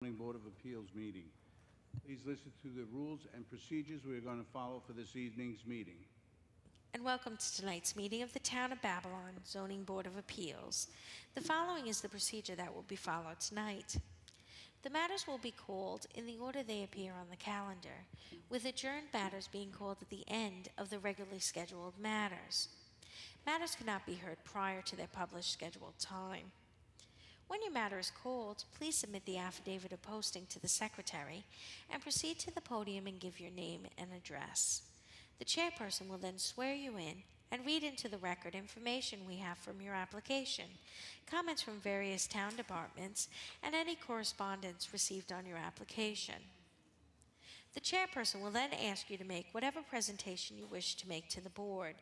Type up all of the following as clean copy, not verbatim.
Zoning Board of Appeals meeting. Please listen to the rules and procedures we are going to follow for this evening's meeting. And welcome to tonight's meeting of the Town of Babylon Zoning Board of Appeals. The following is the procedure that will be followed tonight. The matters will be called in the order they appear on the calendar, with adjourned matters being called at the end of the regularly scheduled matters. Matters cannot be heard prior to their published scheduled time. When your matter is called, please submit the affidavit of posting to the secretary and proceed to the podium and give your name and address. The chairperson will then swear you in and read into the record information we have from your application, comments from various town departments, and any correspondence received on your application. The chairperson will then ask you to make whatever presentation you wish to make to the board.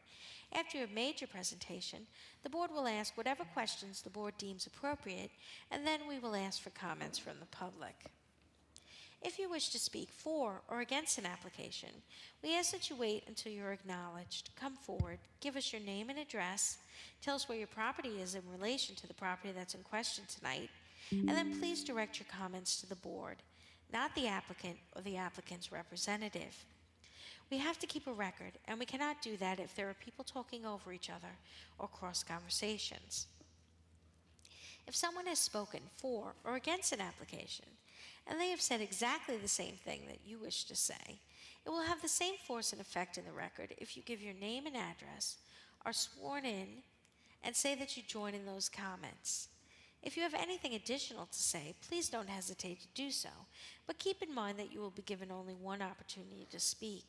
After you have made your presentation, the board will ask whatever questions the board deems appropriate, and then we will ask for comments from the public. If you wish to speak for or against an application, we ask that you wait until you're acknowledged. Come forward, give us your name and address, tell us where your property is in relation to the property that's in question tonight, and then please direct your comments to the board, not the applicant or the applicant's representative. We have to keep a record, and we cannot do that if there are people talking over each other or cross conversations. If someone has spoken for or against an application, and they have said exactly the same thing that you wish to say, it will have the same force and effect in the record if you give your name and address, are sworn in, and say that you join in those comments. If you have anything additional to say, please don't hesitate to do so, but keep in mind that you will be given only one opportunity to speak.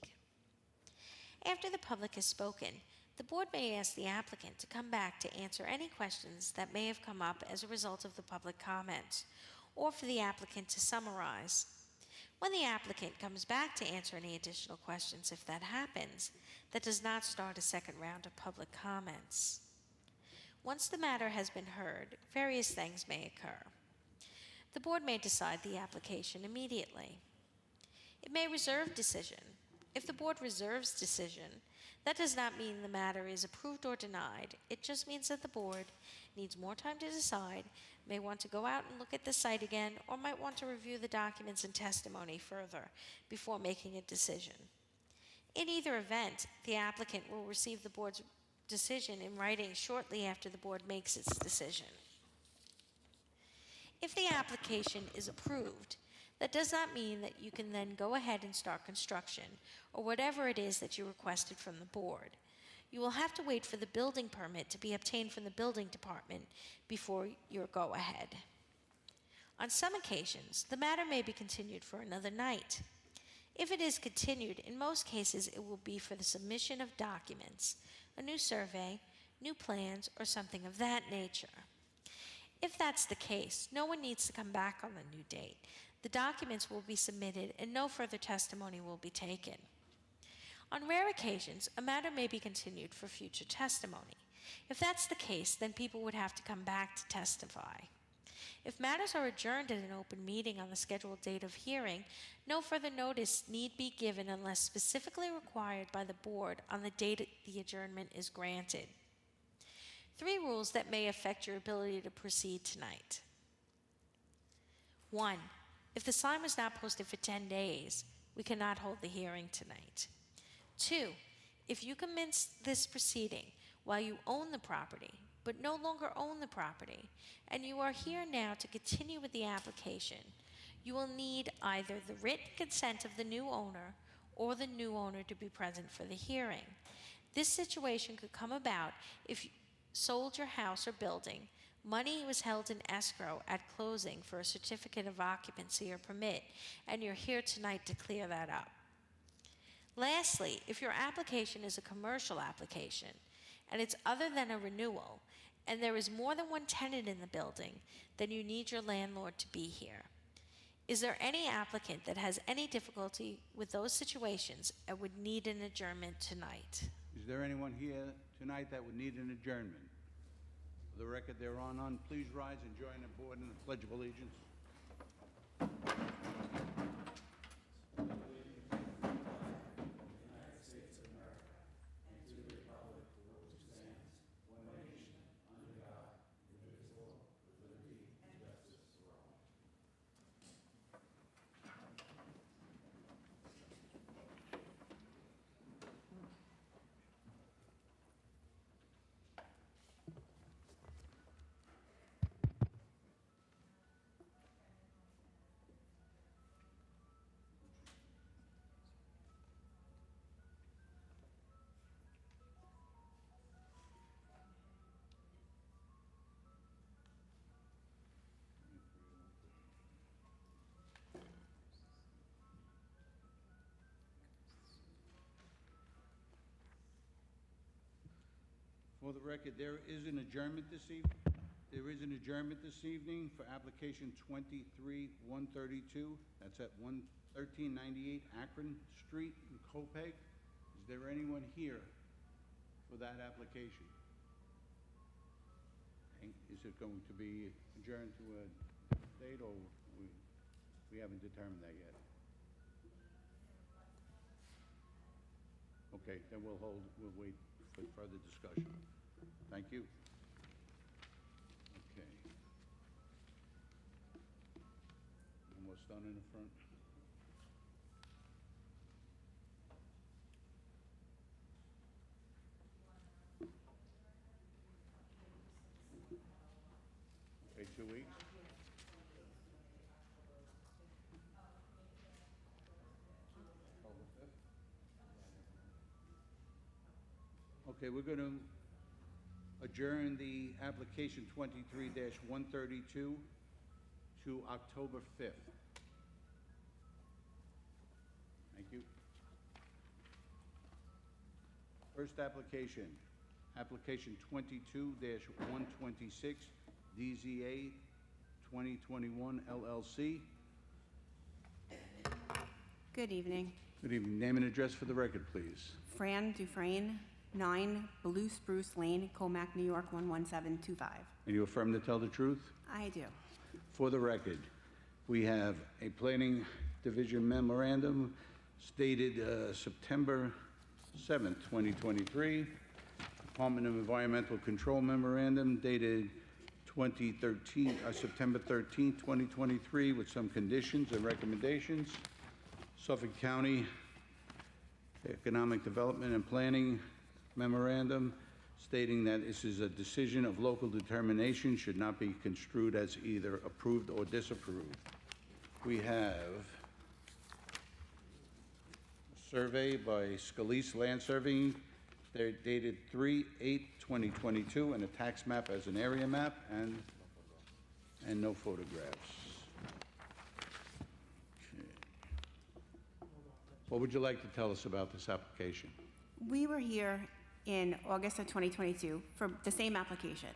After the public has spoken, the board may ask the applicant to come back to answer any questions that may have come up as a result of the public comments, or for the applicant to summarize. When the applicant comes back to answer any additional questions, if that happens, that does not start a second round of public comments. Once the matter has been heard, various things may occur. The board may decide the application immediately. It may reserve decision. If the board reserves decision, that does not mean the matter is approved or denied. It just means that the board needs more time to decide, may want to go out and look at the site again, or might want to review the documents and testimony further before making a decision. In either event, the applicant will receive the board's decision in writing shortly after the board makes its decision. If the application is approved, that does not mean that you can then go ahead and start construction or whatever it is that you requested from the board. You will have to wait for the building permit to be obtained from the building department before your go-ahead. On some occasions, the matter may be continued for another night. If it is continued, in most cases it will be for the submission of documents, a new survey, new plans, or something of that nature. If that's the case, no one needs to come back on the new date. The documents will be submitted and no further testimony will be taken. On rare occasions, a matter may be continued for future testimony. If that's the case, then people would have to come back to testify. If matters are adjourned at an open meeting on the scheduled date of hearing, no further notice need be given unless specifically required by the board on the date the adjournment is granted. 3 rules that may affect your ability to proceed tonight. 1. If the sign was not posted for 10 days, we cannot hold the hearing tonight. 2. If you commence this proceeding while you own the property, but no longer own the property, and you are here now to continue with the application, you will need either the written consent of the new owner or the new owner to be present for the hearing. This situation could come about if you sold your house or building, money was held in escrow at closing for a certificate of occupancy or permit, and you're here tonight to clear that up. Lastly, if your application is a commercial application, and it's other than a renewal, and there is more than one tenant in the building, then you need your landlord to be here. Is there any applicant that has any difficulty with those situations and would need an adjournment tonight? Is there anyone here tonight that would need an adjournment? For the record, there are none. Please rise and join the board in the Pledge of Allegiance. For the record, there is an adjournment this evening. There is an adjournment this evening for application 23-132. That's at 1398 Akron Street in Copeg. Is there anyone here for that application? And is it going to be adjourned to a date, or we haven't determined that yet? Okay, then we'll wait for further discussion. Thank you. Okay. Almost done in the front. Okay, 2 weeks. Okay, we're going to adjourn the application 23-132 to October 5th. Thank you. First application, application 22-126, DZA 2021 LLC. Good evening. Good evening. Name and address for the record, please. Fran Dufresne, 9 Blue Spruce Lane, Comac, New York, 11725. And you affirm to tell the truth? I do. For the record, we have a Planning Division memorandum stated September 7th, 2023. Department of Environmental Control memorandum dated September 13th, 2023, with some conditions and recommendations. Suffolk County Economic Development and Planning memorandum stating that this is a decision of local determination, should not be construed as either approved or disapproved. We have a survey by Scalise Land Surveying. They're dated 3/8/2022, and a tax map as an area map, and no photographs. Okay. What would you like to tell us about this application? We were here in August of 2022 for the same application.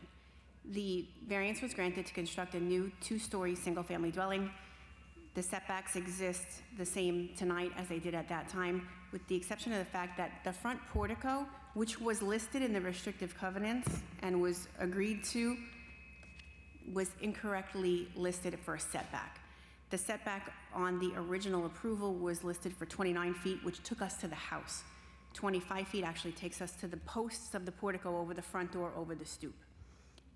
The variance was granted to construct a new 2-story single-family dwelling. The setbacks exist the same tonight as they did at that time, with the exception of the fact that the front portico, which was listed in the restrictive covenants and was agreed to, was incorrectly listed for a setback. The setback on the original approval was listed for 29 feet, which took us to the house. 25 feet actually takes us to the posts of the portico over the front door, over the stoop.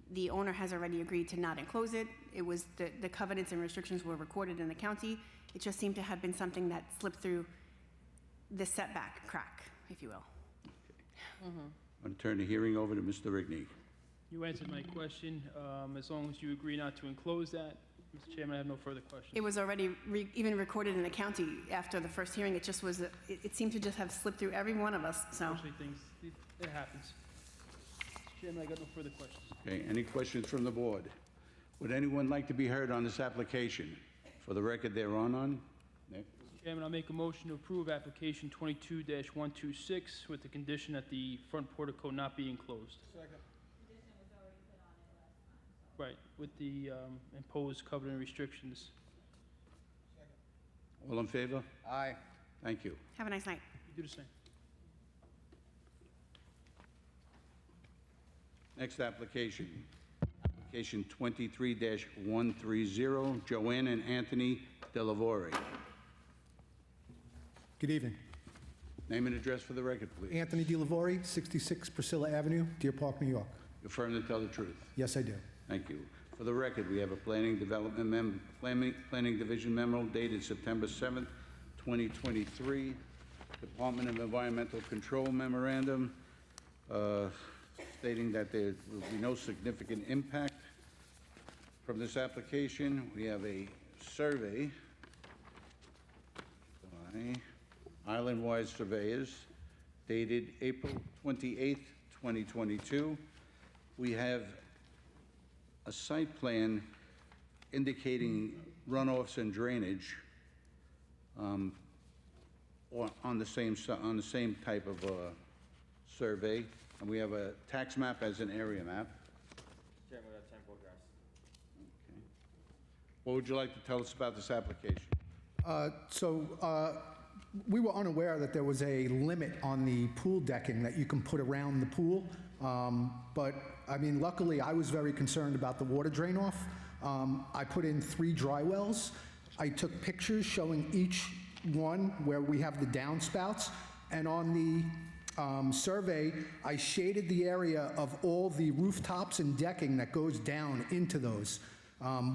The owner has already agreed to not enclose it. It was, the covenants and restrictions were recorded in the county. It just seemed to have been something that slipped through the setback crack, if you will. I'm going to turn the hearing over to Mr. Rigney. You answered my question. As long as you agree not to enclose that, Mr. Chairman, I have no further questions. It was already even recorded in the county after the first hearing. It just was, it seemed to just have slipped through every one of us, so. Actually, it happens. Mr. Chairman, I got no further questions. Okay, any questions from the board? Would anyone like to be heard on this application? For the record, they're on. Nick? Mr. Chairman, I'll make a motion to approve application 22-126 with the condition that the front portico not be enclosed. Second. Right, with the imposed covenant restrictions. All in favor? Aye. Thank you. Have a nice night. You do the same. Next application, application 23-130, Joanne and Anthony Delavore. Good evening. Name and address for the record, please. Anthony DeLavore, 66 Priscilla Avenue, Deer Park, New York. You affirm to tell the truth? Yes, I do. Thank you. For the record, we have a Planning Division memo dated September 7th, 2023. Department of Environmental Control memorandum stating that there will be no significant impact from this application. We have a survey by Island Wide Surveyors dated April 28th, 2022. We have a site plan indicating runoffs and drainage or on the same type of survey. And we have a tax map as an area map. Chairman, we have 10 photographs. Okay. What would you like to tell us about this application? We were unaware that there was a limit on the pool decking that you can put around the pool. But, I mean, luckily, I was very concerned about the water drain off. I put in 3 dry wells. I took pictures showing each one where we have the downspouts. And on the survey, I shaded the area of all the rooftops and decking that goes down into those,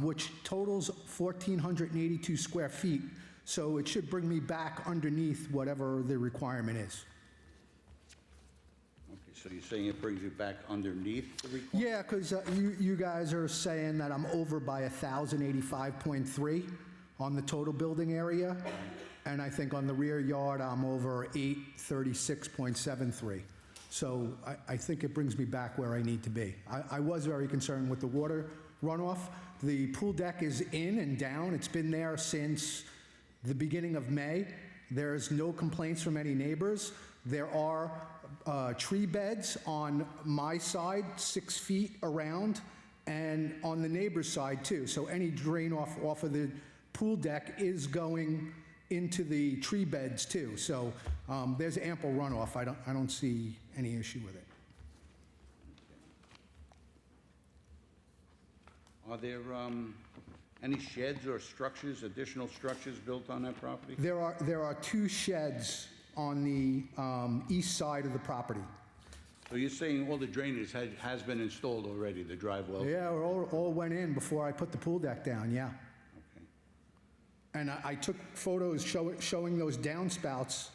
which totals 1,482 square feet. So it should bring me back underneath whatever the requirement is. Okay, so you're saying it brings you back underneath the requirement? Yeah, because you guys are saying that I'm over by 1,085.3 on the total building area, and I think on the rear yard, I'm over 836.73. So I think it brings me back where I need to be. I was very concerned with the water runoff. The pool deck is in and down. It's been there since the beginning of May. There's no complaints from any neighbors. There are tree beds on my side, 6 feet around, and on the neighbor's side too. So any drain off of the pool deck is going into the tree beds too. So there's ample runoff. I don't see any issue with it. Are there any sheds or structures, additional structures built on that property? There are 2 sheds on the east side of the property. So you're saying all the drainage has been installed already, the drive wells? Yeah, it all went in before I put the pool deck down, yeah. Okay. And I took photos showing those downspouts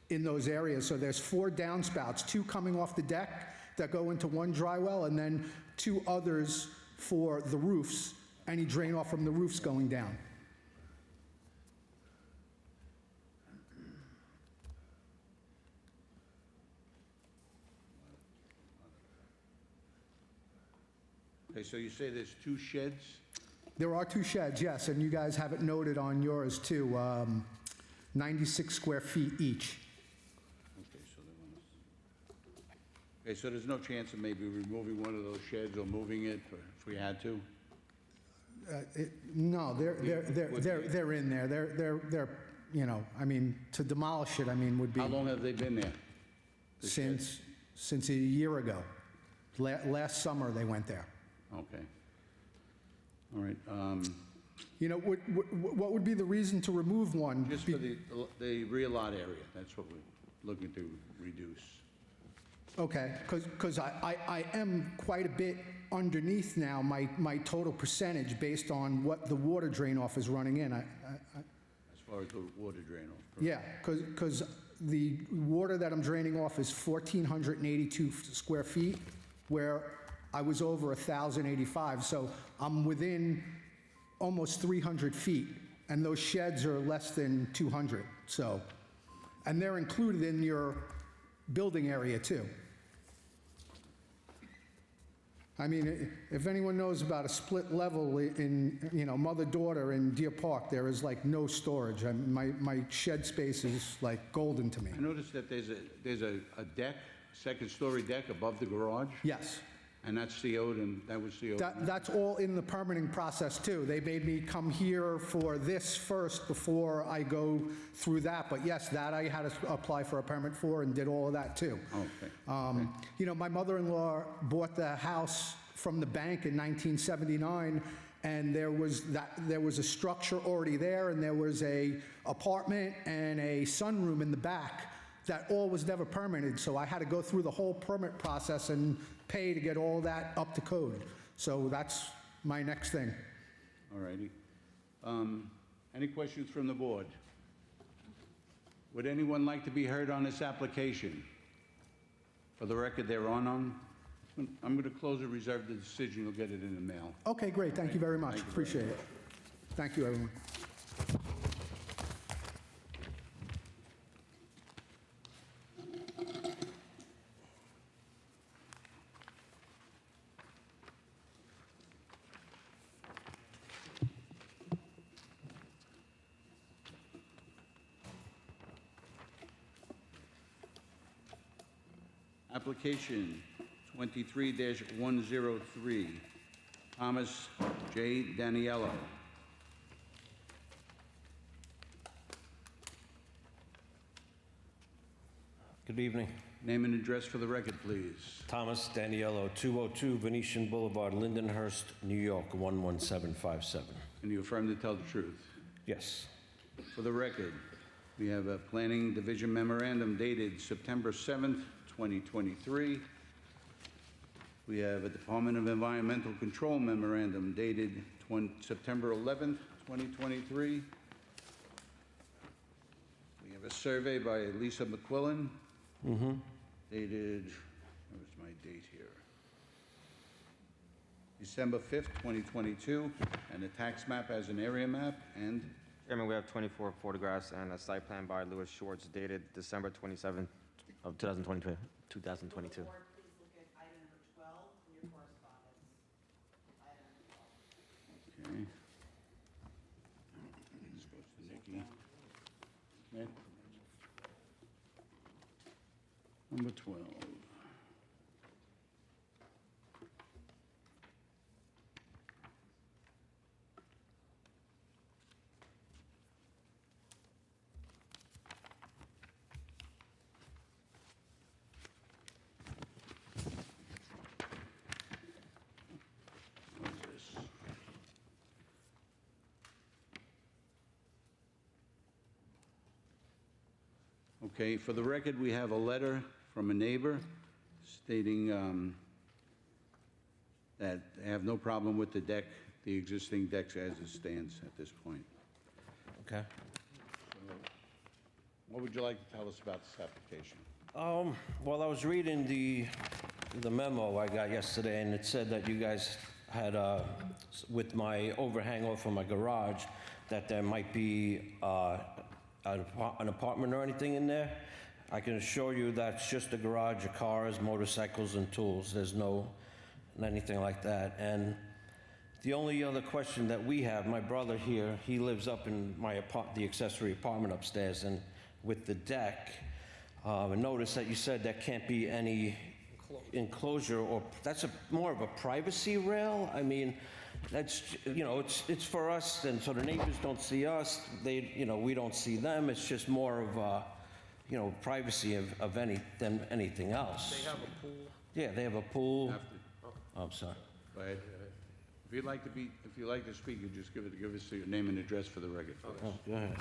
in those areas. So there's 4 downspouts, 2 coming off the deck that go into one dry well, and then 2 others for the roofs, any drain off from the roofs going down. Okay, so you say there's 2 sheds? There are 2 sheds, yes, and you guys have it noted on yours too, 96 square feet each. Okay, so there's no chance of maybe removing one of those sheds or moving it, or if we had to? No, they're in there. They're, you know, I mean, to demolish it, I mean, would be How long have they been there? the sheds? since a year ago. Last summer, they went there. Okay. All right, You know, what would be the reason to remove one? just for the rear lot area, that's what we're looking to reduce. Okay, because I am quite a bit underneath now my total percentage based on what the water drain off is running in. As far as the water drain off. Yeah, because the water that I'm draining off is 1,482 square feet, where I was over 1,085, so I'm within almost 300 feet, and those sheds are less than 200, so, and they're included in your building area too. I mean, if anyone knows about a split level in, you know, mother-daughter in Deer Park, there is like no storage. My shed space is like golden to me. I noticed that there's a deck, second-story deck above the garage, Yes. and that's CO'd, and that was CO'd. That's all in the permitting process too. They made me come here for this first before I go through that. But yes, that I had to apply for a permit for and did all of that too. Okay. You know, my mother-in-law bought the house from the bank in 1979, and there was a structure already there, and there was a apartment and a sunroom in the back that all was never permitted. So I had to go through the whole permit process and pay to get all that up to code. So that's my next thing. All righty. Any questions from the board? Would anyone like to be heard on this application? For the record, they're on. I'm going to close and reserve the decision. You'll get it in the mail. Okay, great. Thank you very much. Thank you very Appreciate it. Thank you, everyone. Application 23-103, Thomas J. Daniello. Good evening. Name and address for the record, please. Thomas Daniello, 202 Venetian Boulevard, Lindenhurst, New York, 11757. And you affirm to tell the truth? Yes. For the record, we have a Planning Division memorandum dated September 7th, 2023. We have a Department of Environmental Control memorandum dated September 11th, 2023. We have a survey by Lisa McQuillan dated, where's my date here? December 5th, 2022, and a tax map as an area map, and Chairman, we have 24 photographs and a site plan by Louis Schwartz dated December 27th of 2022. Board, please look at item number 12 in your correspondence. Item number 12. okay. This goes to Nikki. Okay. Number 12. What is this? Okay, for the record, we have a letter from a neighbor stating that they have no problem with the deck, the existing deck as it stands at this point. Okay. What would you like to tell us about this application? Well, I was reading the memo I got yesterday, and it said that you guys had, with my overhang off of my garage, that there might be an apartment or anything in there. I can assure you that's just a garage of cars, motorcycles, and tools. There's no anything like that. And the only other question that we have, my brother here, he lives up in the accessory apartment upstairs, and with the deck, I noticed that you said there can't be any enclosure, or that's more of a privacy rail. I mean, that's, you know, it's for us, and so the neighbors don't see us. They, you know, we don't see them. It's just more of, you know, privacy of than anything else. They have a pool. Yeah, they have a pool. Have to- I'm sorry. Go ahead. If you'd like to speak, you just give us your name and address for the record. Oh, go ahead.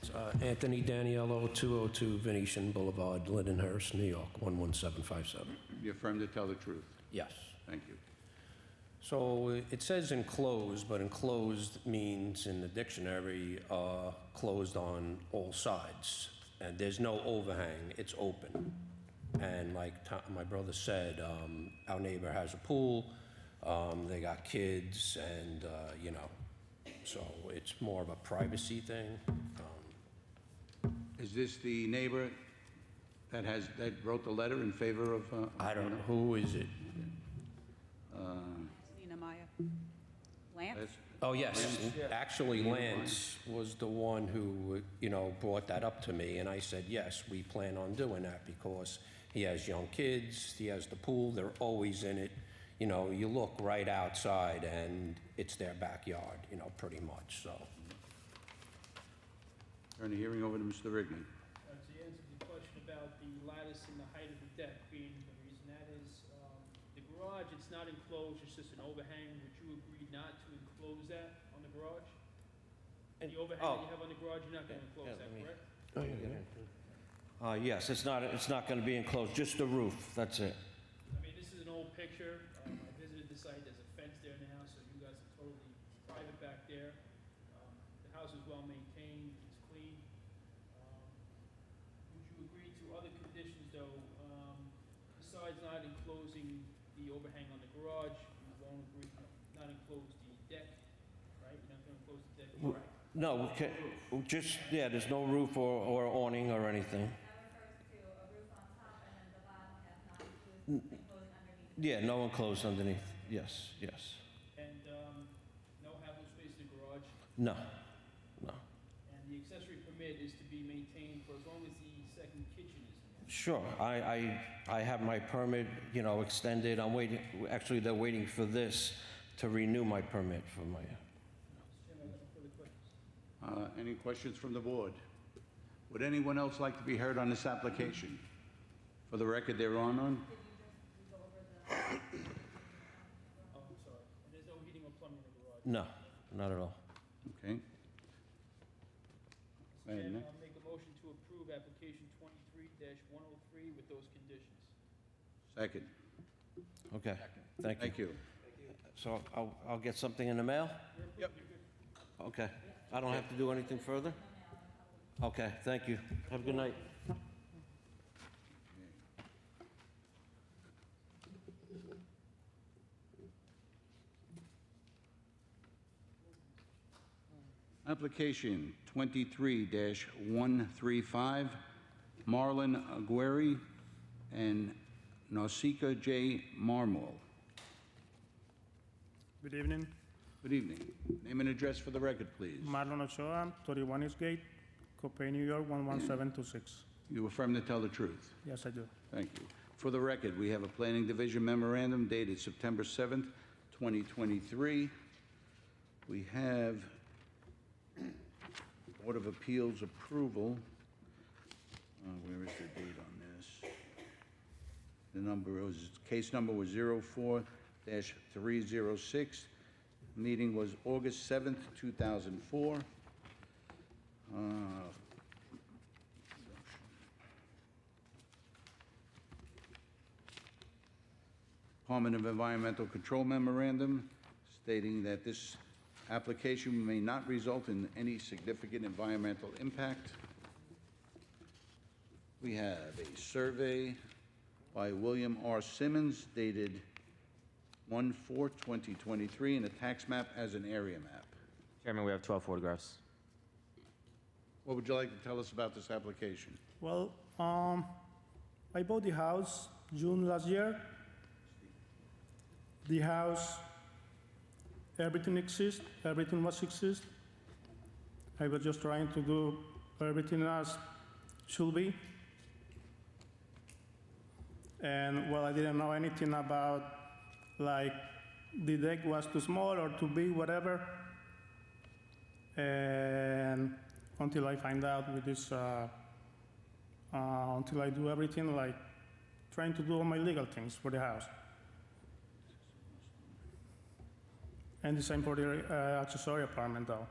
It's, Anthony Daniello, 202 Venetian Boulevard, Lindenhurst, New York, 11757. You affirm to tell the truth? Yes. Thank you. So it says enclosed, but enclosed means in the dictionary, closed on all sides. And there's no overhang, it's open. And like my brother said, our neighbor has a pool, they got kids, and, you know, so it's more of a privacy thing. Is this the neighbor that wrote the letter in favor of? I don't know, who is it? Nina Maya. Lance? That's- Oh, yes. Actually, Lance was the one who, you know, brought that up to me, and I said, yes, we plan on doing that because he has young kids, he has the pool, they're always in it. You know, you look right outside and it's their backyard, you know, pretty much, so. Turn the hearing over to Mr. Rignan. To answer the question about the lattice and the height of the deck being the reason, that is, the garage, it's not enclosed, it's just an overhang. Would you agree not to enclose that on the garage? The overhang that you have on the garage, you're not gonna enclose that, correct? Yes, it's not going to be enclosed, just the roof, that's it. I mean, this is an old picture. I visited the site, there's a fence there now, so you guys are totally private back there. The house is well maintained, it's clean. Would you agree to other conditions, though? Besides not enclosing the overhang on the garage, you won't agree, not enclose the deck, right? You're not gonna enclose the deck, correct? No, just, yeah, there's no roof or awning or anything. Yeah, no enclosed underneath, yes, yes. And no habitable space in the garage? No, no. And the accessory permit is to be maintained for as long as the second kitchen is in there? Sure, I have my permit, extended. I'm waiting, actually, they're waiting for this to renew my permit for my, Any questions from the board? Would anyone else like to be heard on this application? For the record, they're on. Oh, I'm sorry. And there's no heating or plumbing in the garage? no, not at all. Okay. Go ahead, Chairman, Nick. I'll make a motion to approve application 23-103 with those conditions. Second. Okay, thank you. Thank you. So I'll get something in the mail? Yep. Okay, I don't have to do anything further? Okay, thank you. Have a good night. Application 23-135, Marlon Aguirre and Nausicaa J. Marmol. Good evening. Good evening. Name and address for the record, please. Marlon Ochoa, 31 Eastgate, Copiah, New York, 11726. You affirm to tell the truth? Yes, I do. Thank you. For the record, we have a Planning Division memorandum dated September 7th, 2023. We have Board of Appeals approval. Where is the date on this? The number was, case number was 04-306. Meeting was August 7th, 2004. Department of Environmental Control memorandum stating that this application may not result in any significant environmental impact. We have a survey by William R. Simmons dated 1/4/2023 and a tax map as an area map. Chairman, we have 12 photographs. What would you like to tell us about this application? Well, I bought the house June last year. The house, everything exists, everything was exist. I was just trying to do everything as should be. And well, I didn't know anything about, like, the deck was too small or too big, whatever. And until I find out with this, until I do everything, like, trying to do all my legal things for the house. And the same for the accessory apartment, though.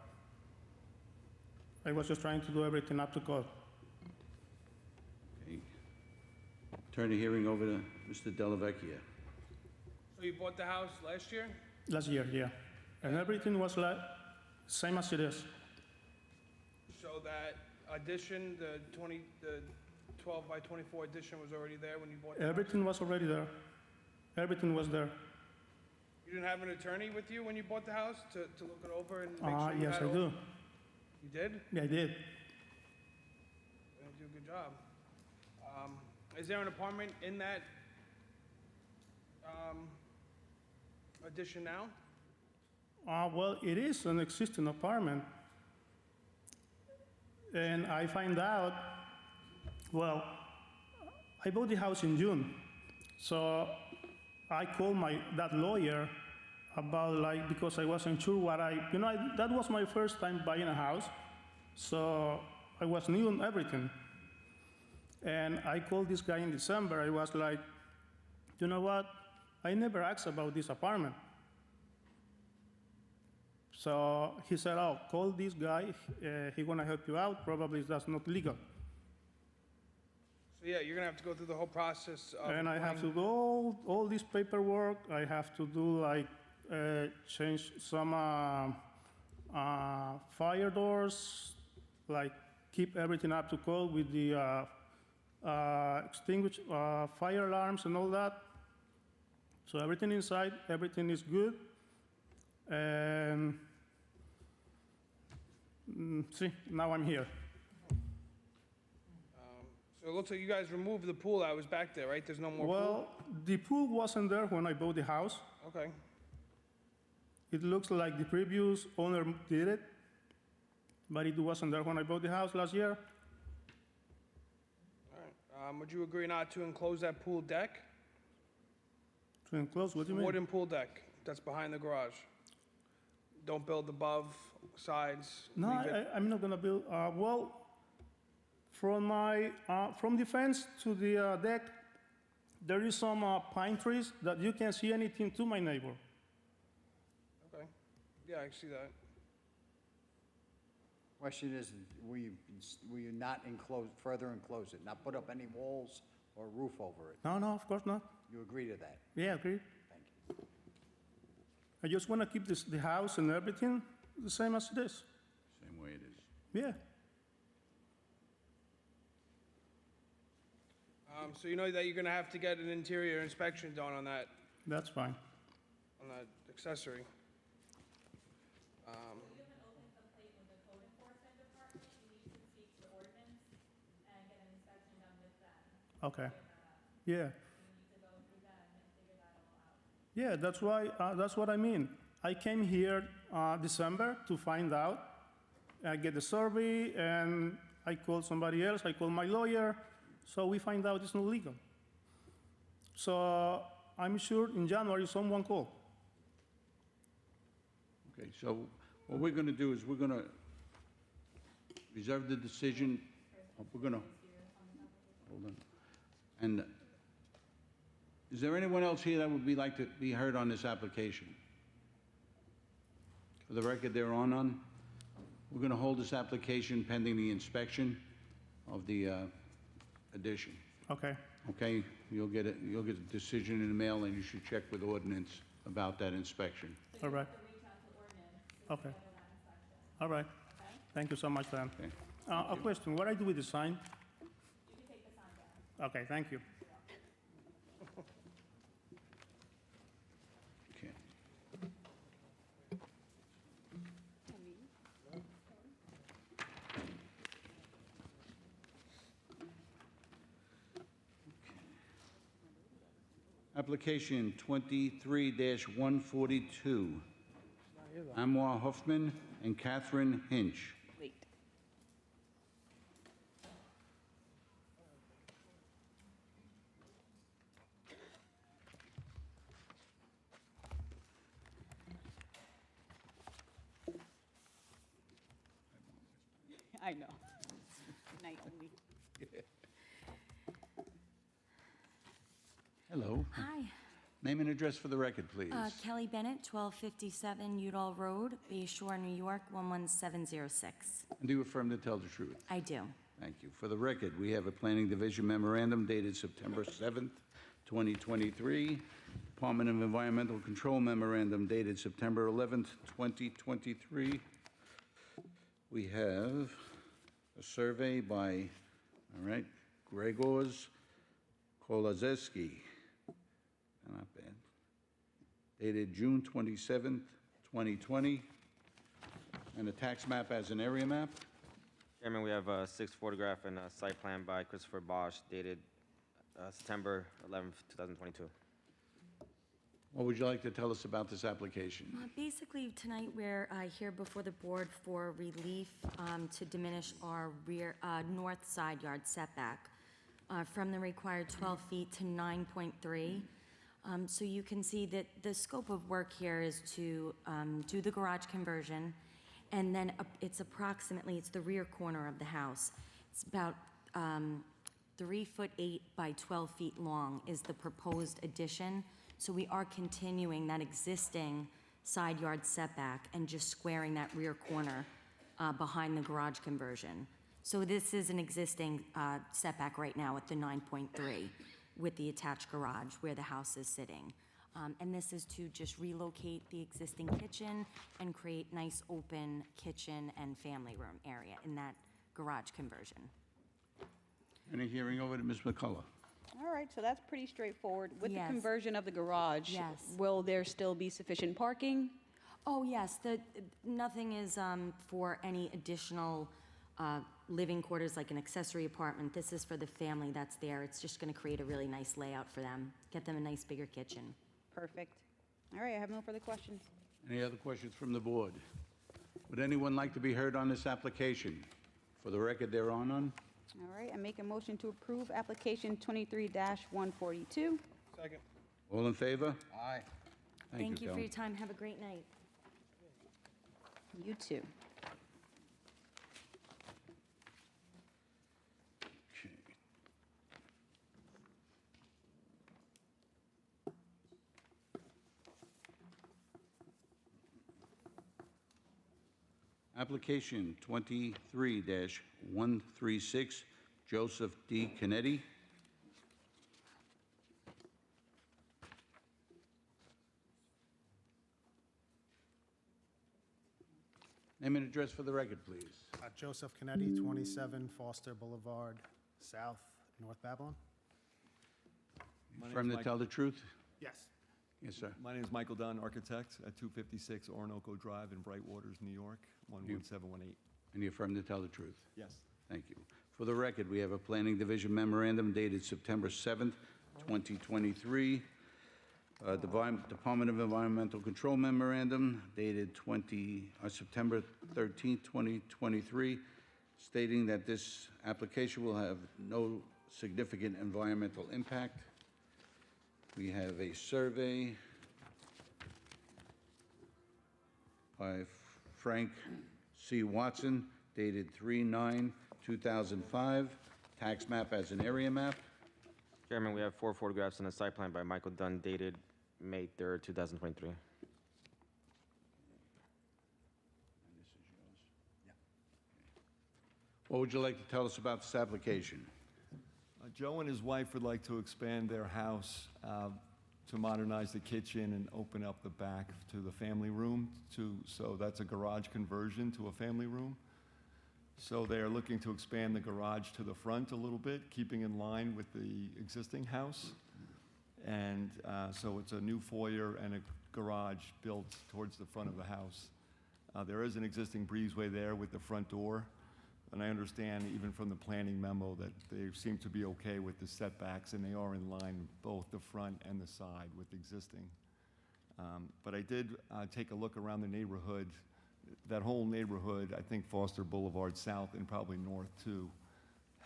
I was just trying to do everything up to code. Okay. Turn the hearing over to Mr. Dellavecchia. So you bought the house last year? Last year, yeah. And everything was like same as it is. So that addition, the 12 by 24 addition was already there when you bought the house? Everything was already there. Everything was there. You didn't have an attorney with you when you bought the house to look it over and make sure you Yes, had I all- do. You did? Yeah, I did. You do a good job. Is there an apartment in that addition now? Well, it is an existing apartment. And I find out, well, I bought the house in June. So I called that lawyer about, like, because I wasn't sure what that was my first time buying a house. So I was new on everything. And I called this guy in December. I was like, you know what? I never asked about this apartment. So he said, oh, call this guy. He's going to help you out. Probably that's not legal. So yeah, you're gonna have to go through the whole process of. And I have to applying- do all this paperwork. I have to do, like, change some fire doors, like keep everything up to code with the extinguish fire alarms and all that. So everything inside, everything is good. And see, now I'm here. So it looks like you guys removed the pool that was back there, right? There's no more pool? Well, the pool wasn't there when I bought the house. Okay. It looks like the previous owner did it, but it wasn't there when I bought the house last year. All right. Would you agree not to enclose that pool deck? To enclose, what do you mean? Wooden pool deck that's behind the garage. Don't build above, sides. No, leave it- I'm not gonna build, well, from the fence to the deck, there is some pine trees that you can't see anything to my neighbor. Okay, yeah, I see that. Question is, will you not further enclose it, not put up any walls or roof over it? No, of course not. You agree to that? Yeah, agree. Thank you. I just wanna keep the house and everything the same as it is. Same way it is. Yeah, So you know that you're gonna have to get an interior inspection done on that that's fine. accessory. Okay. Yeah. Yeah, that's why, that's what I mean. I came here December to find out. I get the survey, and I called somebody else, I called my lawyer, so we find out it's not legal. So I'm sure in January someone called. Okay, so what we're gonna do is we're gonna reserve the decision, we're gonna, hold on. And is there anyone else here that would be like to be heard on this application? For the record, they're on none. We're gonna hold this application pending the inspection of the addition. Okay, Okay, you'll get a decision in the mail, and you should check with ordinance about that inspection. all right. Okay. All right. Thank you so much, Dan. Okay. A question, what I do with the sign? You can take the sign down. Okay, thank you. Okay. Application 23-142, Anwar Huffman and Catherine Hinch. Wait. I know. Naomi. Hello. Hi, Name and address for the record, please. Kelly Bennett, 1257 Udall Road, Bay Shore, New York, 11706. And do you affirm to tell the truth? I do. Thank you. For the record, we have a Planning Division memorandum dated September 7th, 2023. Department of Environmental Control memorandum dated September 11th, 2023. We have a survey by, all right, Gregors Kolazeski. Not bad. Dated June 27th, 2020. And a tax map as an area map. Chairman, we have a 6 photograph and a site plan by Christopher Bosch dated September 11th, 2022. What would you like to tell us about this application? Basically, tonight, we're here before the board for relief to diminish our rear, north side yard setback from the required 12 feet to 9.3. So you can see that the scope of work here is to do the garage conversion, and then it's the rear corner of the house. It's about 3'8" by 12 feet long is the proposed addition. So we are continuing that existing side yard setback and just squaring that rear corner behind the garage conversion. So this is an existing setback right now at the 9.3 with the attached garage where the house is sitting. And this is to just relocate the existing kitchen and create nice open kitchen and family room area in that garage conversion. Any hearing over to Ms. McCullough? All right, so that's pretty straightforward. With the Yes. conversion of the garage, Yes. will there still be sufficient parking? Oh, yes, nothing is for any additional living quarters like an accessory apartment. This is for the family that's there. It's just going to create a really nice layout for them, get them a nice bigger kitchen. Perfect. All right, I have no further questions. Any other questions from the board? Would anyone like to be heard on this application? For the record, there are none. All right, I make a motion to approve application 23-142. Second. All in favor? Aye. Thank you for Count. your time. Have a great night. You too. Okay. Application 23-136, Joseph D. Kennedy. Name and address for the record, please. Joseph Kennedy, 27 Foster Boulevard, South, North Babylon. Firm to tell the truth? Yes. Yes, sir. My name is Michael Dunn, architect, at 256 Orinoco Drive in Brightwaters, New York, 11718. And you affirm to tell the truth? Yes. Thank you. For the record, we have a Planning Division memorandum dated September 7th, 2023. Department of Environmental Control memorandum dated September 13th, 2023, stating that this application will have no significant environmental impact. We have a survey by Frank C. Watson dated 3/9/2005, tax map as an area map. Chairman, we have 4 photographs and a site plan by Michael Dunn dated May 3rd, 2023. What would you like to tell us about this application? Joe and his wife would like to expand their house to modernize the kitchen and open up the back to the family room, so that's a garage conversion to a family room. So they're looking to expand the garage to the front a little bit, keeping in line with the existing house. And so it's a new foyer and a garage built towards the front of the house. There is an existing breezeway there with the front door. And I understand even from the planning memo that they seem to be okay with the setbacks, and they are in line, both the front and the side, with existing. But I did take a look around the neighborhood. That whole neighborhood, I think Foster Boulevard South and probably North too,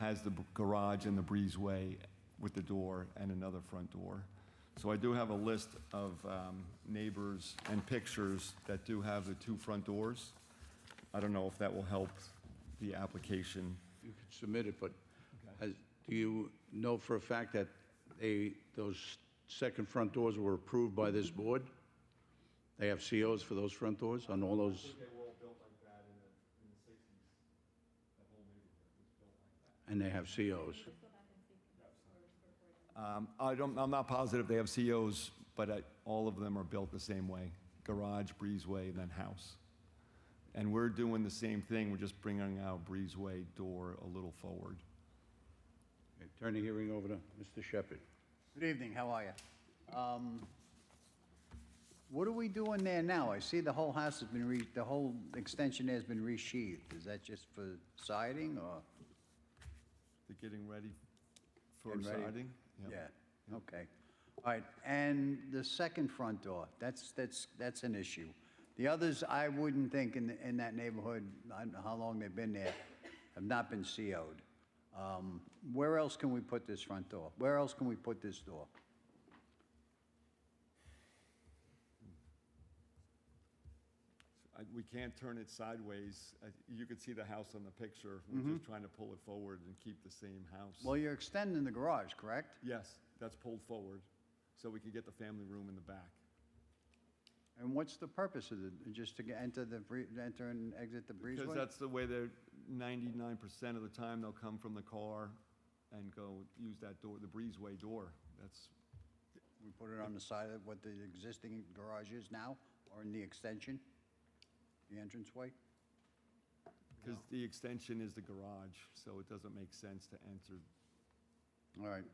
has the garage and the breezeway with the door and another front door. So I do have a list of neighbors and pictures that do have the 2 front doors. I don't know if that will help the application. You could submit it, but do you know for a fact that those second front doors were approved by this board? They have COs for those front doors on all those? They were all built like that in the 60s. That whole neighborhood was built like that. And they have COs? I'm not positive they have COs, but all of them are built the same way: garage, breezeway, and then house. And we're doing the same thing. We're just bringing our breezeway door a little forward. Okay, turn the hearing over to Mr. Shepherd. Good evening, how are you? What are we doing there now? I see the whole house has been the whole extension there has been resheathed. Is that just for siding or? They're getting ready for Getting ready? siding? Yep. Yeah, okay. All right, and the second front door, that's an issue. The others, I wouldn't think in that neighborhood, I don't know how long they've been there, have not been CO'd. Where else can we put this front door? Where else can we put this door? We can't turn it sideways. You could see the house on the picture. We're just trying to pull it forward and keep the same house. Well, you're extending the garage, correct? Yes, that's pulled forward, so we can get the family room in the back. And what's the purpose of it? Just to enter and exit the breezeway? Because that's the way they're, 99% of the time, they'll come from the car and go use that door, the breezeway door. That's, We put it on the side of what the existing garage is now, or in the extension? The entranceway? because the extension is the garage, so it doesn't make sense to enter. All right.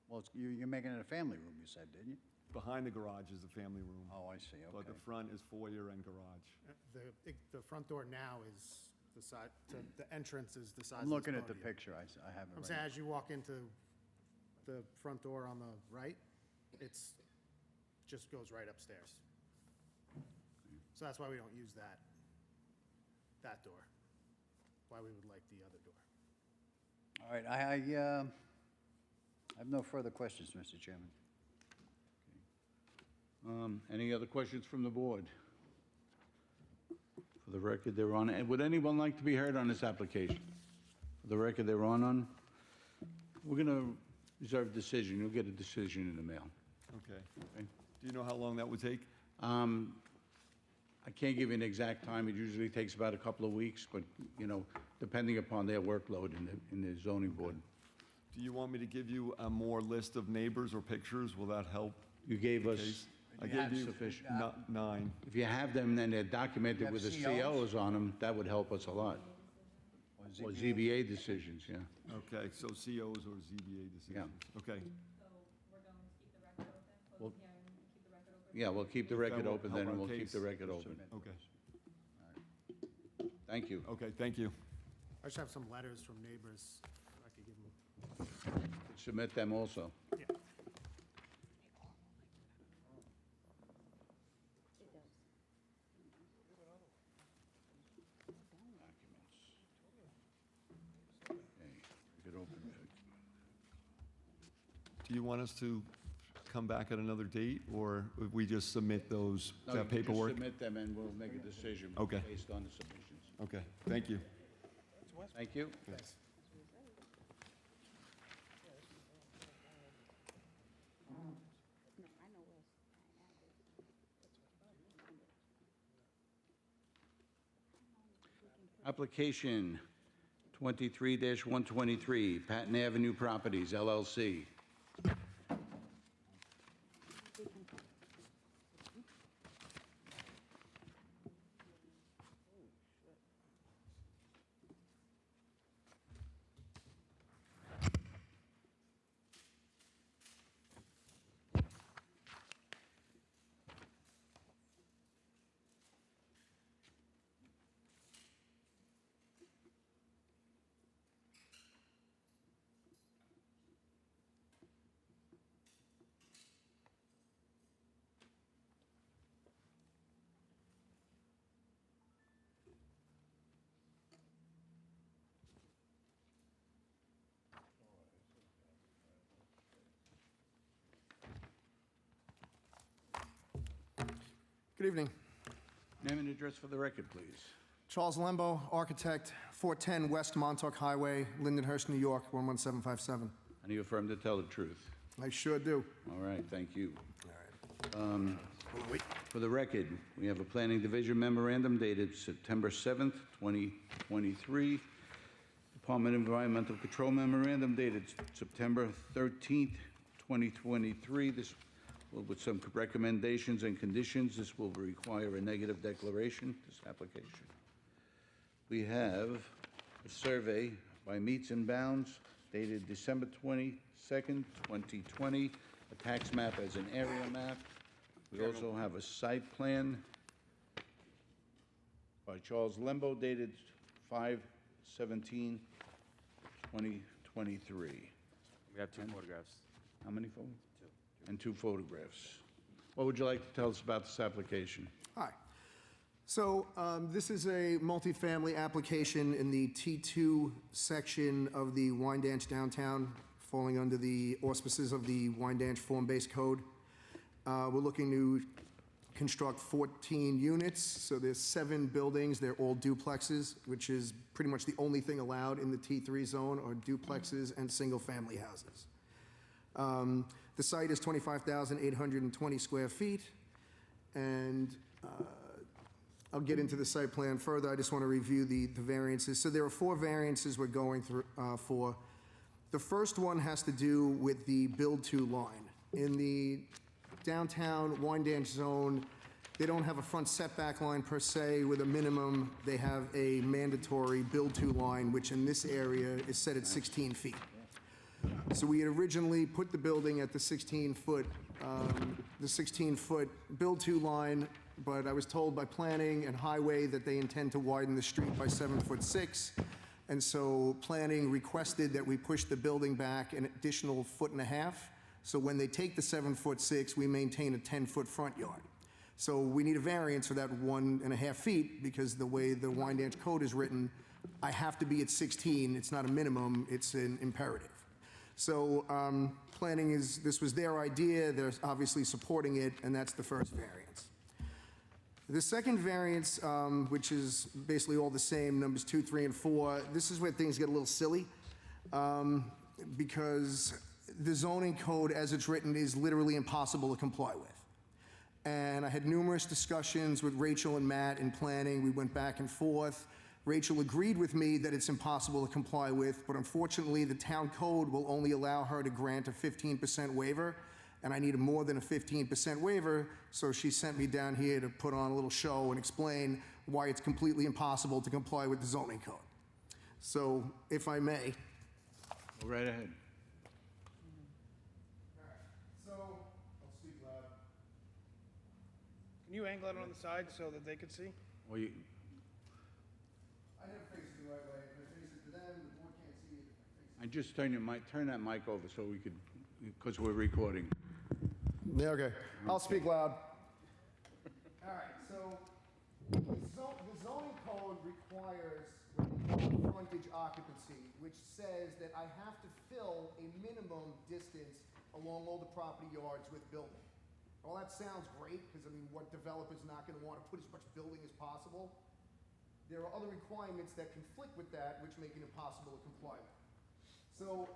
Well, you're making it a family room, you said, didn't you? Behind the garage is the family room. Oh, I see, But the okay. front is foyer and garage. The front door now is the size, the entrance is the size of I'm this looking at the podium. picture, I have it I'm right. saying as you walk into the front door on the right, just goes right upstairs. So that's why we don't use that door. why we would like the other door. All right, I have no further questions, Mr. Chairman. Any other questions from the board? For the record, they're on. And would anyone like to be heard on this application? For the record, they're on. We're going to reserve decision. You'll get a decision in the mail. Okay. Okay. Do you know how long that would take? I can't give you an exact time. It usually takes about a couple of weeks, but, you know, depending upon their workload in the zoning board. Do you want me to give you a more list of neighbors or pictures? Will that help? You gave us, Case? I you gave have you sufficient. 9. If you have them, then they're documented have with the COs? COs on them, that would help us a lot. Or ZBA decisions, yeah. Okay, so COs or ZBA decisions? Okay. Well, yeah, we'll keep the record will open help then, our and we'll keep case. the record open. Okay. Thank you. Okay, thank you. I just have some letters from neighbors, if I could give them. Submit them also. Yeah. Record open. Do you want us to come back at another date, or if we just submit those, No, you that can just paperwork? submit them and we'll make a decision Okay. based on the submissions. Okay, thank you. Thank you. Thanks. Application 23-123, Patton Avenue Properties, LLC. Good evening. Name and address for the record, please. Charles Lembo, architect, 410 West Montauk Highway, Lindenhurst, New York, 11757. And you affirm to tell the truth? I sure do. All right, thank you. All right. Wait. For the record, we have a Planning Division memorandum dated September 7th, 2023. Department of Environmental Control memorandum dated September 13th, 2023. This will, with some recommendations and conditions, this will require a negative declaration, this application. We have a survey by Meets and Bounds dated December 22nd, 2020, a tax map as an area map. We also have a site plan by Charles Lembo dated 5/17/2023. We have 2 photographs. How many photos? 2. And 2 photographs. What would you like to tell us about this application? Hi. So this is a multifamily application in the T2 section of the Wyandanch downtown, falling under the auspices of the Wyandanch Form-Based Code. We're looking to construct 14 units, so there's 7 buildings. They're all duplexes, which is pretty much the only thing allowed in the T3 zone are duplexes and single-family houses. The site is 25,820 square feet, and I'll get into the site plan further. I just want to review the variances. So there are 4 variances we're going through for. The first one has to do with the build-to line. In the downtown Wyandanch zone, they don't have a front setback line per se. With a minimum, they have a mandatory build-to line, which in this area is set at 16 feet. So we had originally put the building at the 16-foot build-to line, but I was told by planning and highway that they intend to widen the street by 7'6", and so planning requested that we push the building back an additional 1.5 feet. So when they take the 7'6", we maintain a 10-foot front yard. So we need a variance for that 1.5 feet because the way the Wyandanch Code is written, I have to be at 16. It's not a minimum, it's an imperative. So planning is, this was their idea, they're obviously supporting it, and that's the first variance. The second variance, which is basically all the same, numbers 2, 3, and 4, this is where things get a little silly, because the zoning code as it's written is literally impossible to comply with. And I had numerous discussions with Rachel and Matt in planning. We went back and forth. Rachel agreed with me that it's impossible to comply with, but unfortunately, the town code will only allow her to grant a 15% waiver, and I needed more than a 15% waiver, so she sent me down here to put on a little show and explain why it's completely impossible to comply with the zoning code. So, if I may. Go right ahead. So, I'll speak loud. Can you angle it on the side so that they could see? Well, you, I never face it the right way. If I face it to them, the board can't see it. I just turn that mic over so we could, because we're recording. Yeah, okay. I'll speak loud. All right, so the zoning code requires frontage occupancy, which says that I have to fill a minimum distance along all the property yards with building. Well, that sounds great, because I mean, what developer's not gonna wanna put as much building as possible? There are other requirements that conflict with that, which make it impossible to comply with. So,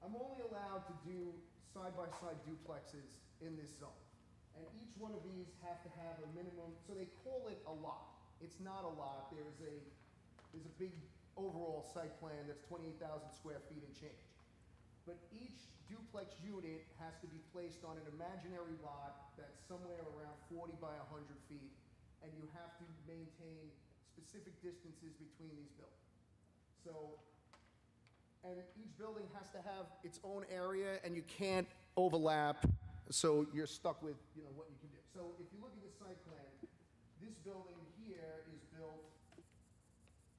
I'm only allowed to do side-by-side duplexes in this zone. And each one of these have to have a minimum, so they call it a lot. It's not a lot, there's a big overall site plan that's 28,000 square feet and change. But each duplex unit has to be placed on an imaginary lot that's somewhere around 40 by 100 feet, and you have to maintain specific distances between these buildings. So, and each building has to have its own area, and you can't overlap, so you're stuck with, you know, what you can do. So if you look at the site plan, this building here is built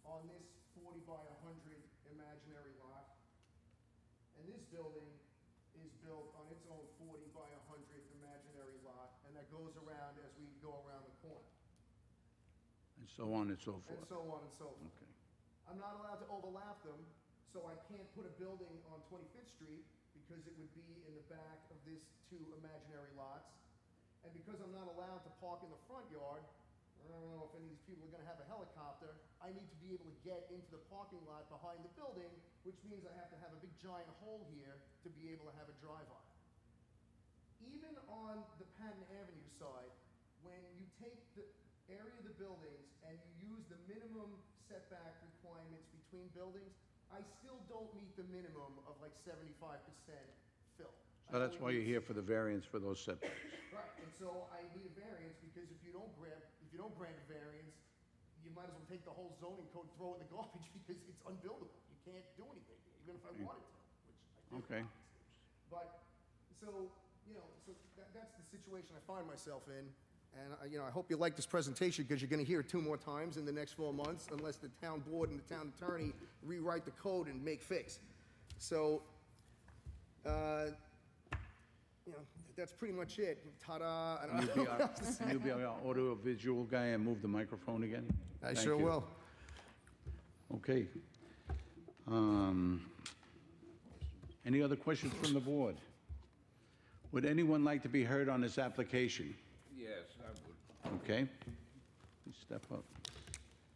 on this 40 by 100 imaginary lot, and this building is built on its own 40 by 100 imaginary lot, and that goes around as we go around the corner. and so on and so And forth. so on and so forth. Okay. I'm not allowed to overlap them, so I can't put a building on 25th Street because it would be in the back of these two imaginary lots. And because I'm not allowed to park in the front yard, I don't know if any of these people are gonna have a helicopter, I need to be able to get into the parking lot behind the building, which means I have to have a big giant hole here to be able to have a drive aisle. Even on the Patton Avenue side, when you take the area of the buildings and you use the minimum setback requirements between buildings, I still don't meet the minimum of like 75% fill. So that's why you're here for the variance for those setbacks. Right, and so I need a variance because if you don't grant a variance, you might as well take the whole zoning code, throw it in the garbage because it's unbuildable. You can't do anything, even if I wanted to, which I do. Okay. But, so, you know, so that's the situation I find myself in. And, you know, I hope you like this presentation because you're going to hear it 2 more times in the next 4 months unless the town board and the town attorney rewrite the code and make fix. So, you know, that's pretty much it. Ta-da. I don't know what else to say. You'll be our audio-visual guy and move the microphone again? I Thank sure you. will. Okay. Any other questions from the board? Would anyone like to be heard on this application? Yes, I would. Okay. Please step up.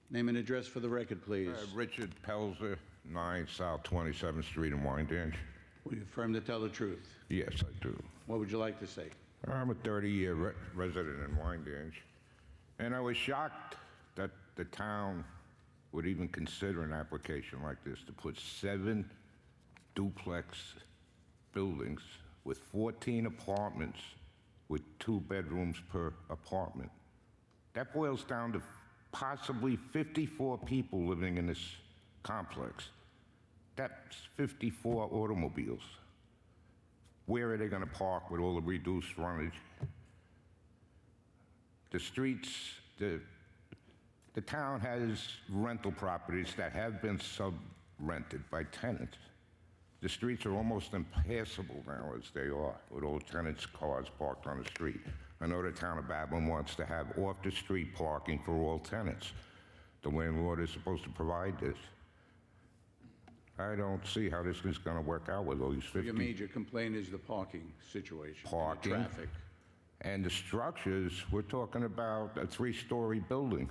Name and address for the record, please. Richard Pelzer, 9 South 27th Street in Wyandanch. Will you affirm to tell the truth? Yes, I do. What would you like to say? I'm a 30-year resident in Wyandanch, and I was shocked that the town would even consider an application like this to put 7 duplex buildings with 14 apartments with 2 bedrooms per apartment. That boils down to possibly 54 people living in this complex. That's 54 automobiles. Where are they going to park with all the reduced frontage? The streets, the town has rental properties that have been sub-rented by tenants. The streets are almost impassable now as they are, with all tenants' cars parked on the street. I know the town of Babylon wants to have off-the-street parking for all tenants. the landlord is supposed to provide this. I don't see how this is gonna work out with all these 50 Your major complaint is the parking situation. and the parking. Traffic. And the structures, we're talking about a 3-story building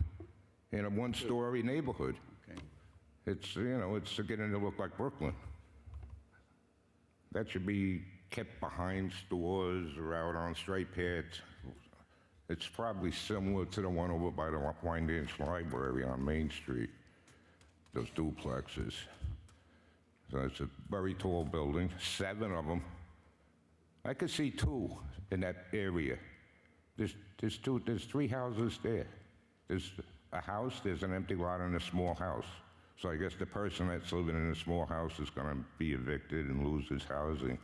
in a 1-story neighborhood. Okay. It's, you know, it's getting to look like Brooklyn. That should be kept behind stores or out on straight paths. It's probably similar to the one over by the Wyandanch Library on Main Street, those duplexes. So it's a very tall building, 7 of them. I could see 2 in that area. There's 3 houses there. There's a house, there's an empty lot, and a small house. So I guess the person that's living in the small house is gonna be evicted and lose his housing.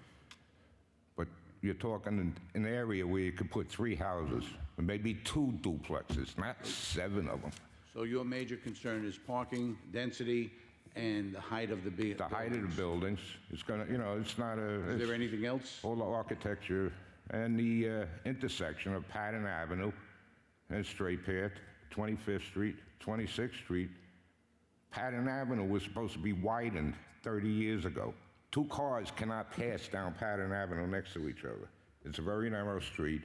But you're talking in an area where you could put 3 houses, or maybe 2 duplexes, not 7 of them. So your major concern is parking, density, and the height of the The height of the buildings, it's gonna, you know, it's not a... Is there anything else? All the architecture and the intersection of Patton Avenue and Straight Path, 25th Street, 26th Street. Patton Avenue was supposed to be widened 30 years ago. 2 cars cannot pass down Patton Avenue next to each other. It's a very narrow street.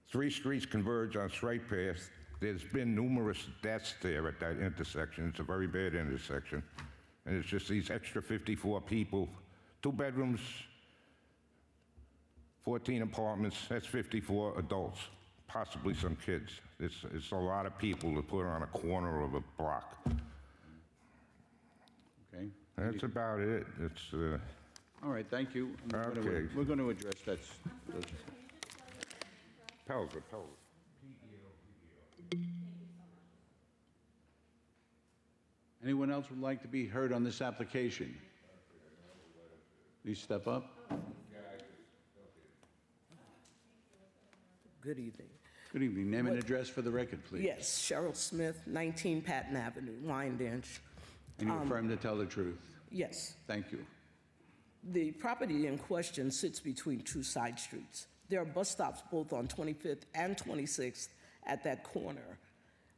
3 streets converge on Straight Path. There's been numerous deaths there at that intersection. It's a very bad intersection. And it's just these extra 54 people, 2 bedrooms, 14 apartments, that's 54 adults, possibly some kids. It's a lot of people to put on a corner of a block. Okay. That's about it. It's, All right, thank you. Okay. We're going to address that. Pelzer. Anyone else would like to be heard on this application? Please step up. Good evening. Good evening. Name and address for the record, please. Yes, Cheryl Smith, 19 Patton Avenue, Wyandanch. And you affirm to tell the truth? Yes. Thank you. The property in question sits between 2 side streets. There are bus stops both on 25th and 26th at that corner,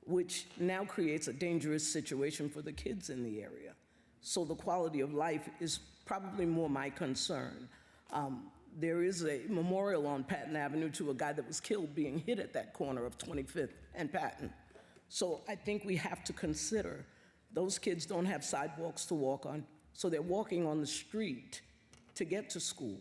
which now creates a dangerous situation for the kids in the area. So the quality of life is probably more my concern. There is a memorial on Patton Avenue to a guy that was killed being hit at that corner of 25th and Patton. So I think we have to consider those kids don't have sidewalks to walk on, so they're walking on the street to get to school.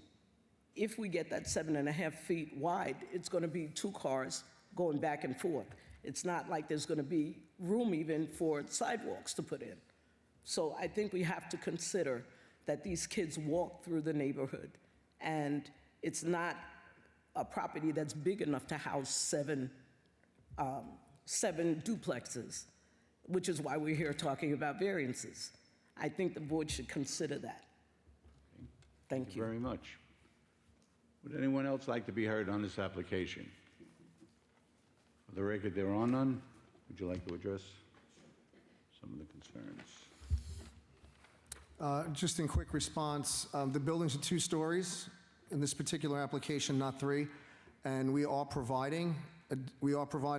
If we get that 7.5 feet wide, it's going to be 2 cars going back and forth. It's not like there's going to be room even for sidewalks to put in. So I think we have to consider that these kids walk through the neighborhood, and it's not a property that's big enough to house 7 duplexes, which is why we're here talking about variances. I think the board should consider that. Thank you. Very much. Would anyone else like to be heard on this application? For the record, there are none. Would you like to address some of the concerns? Just in quick response, the buildings are 2 stories in this particular application, not 3, and we are providing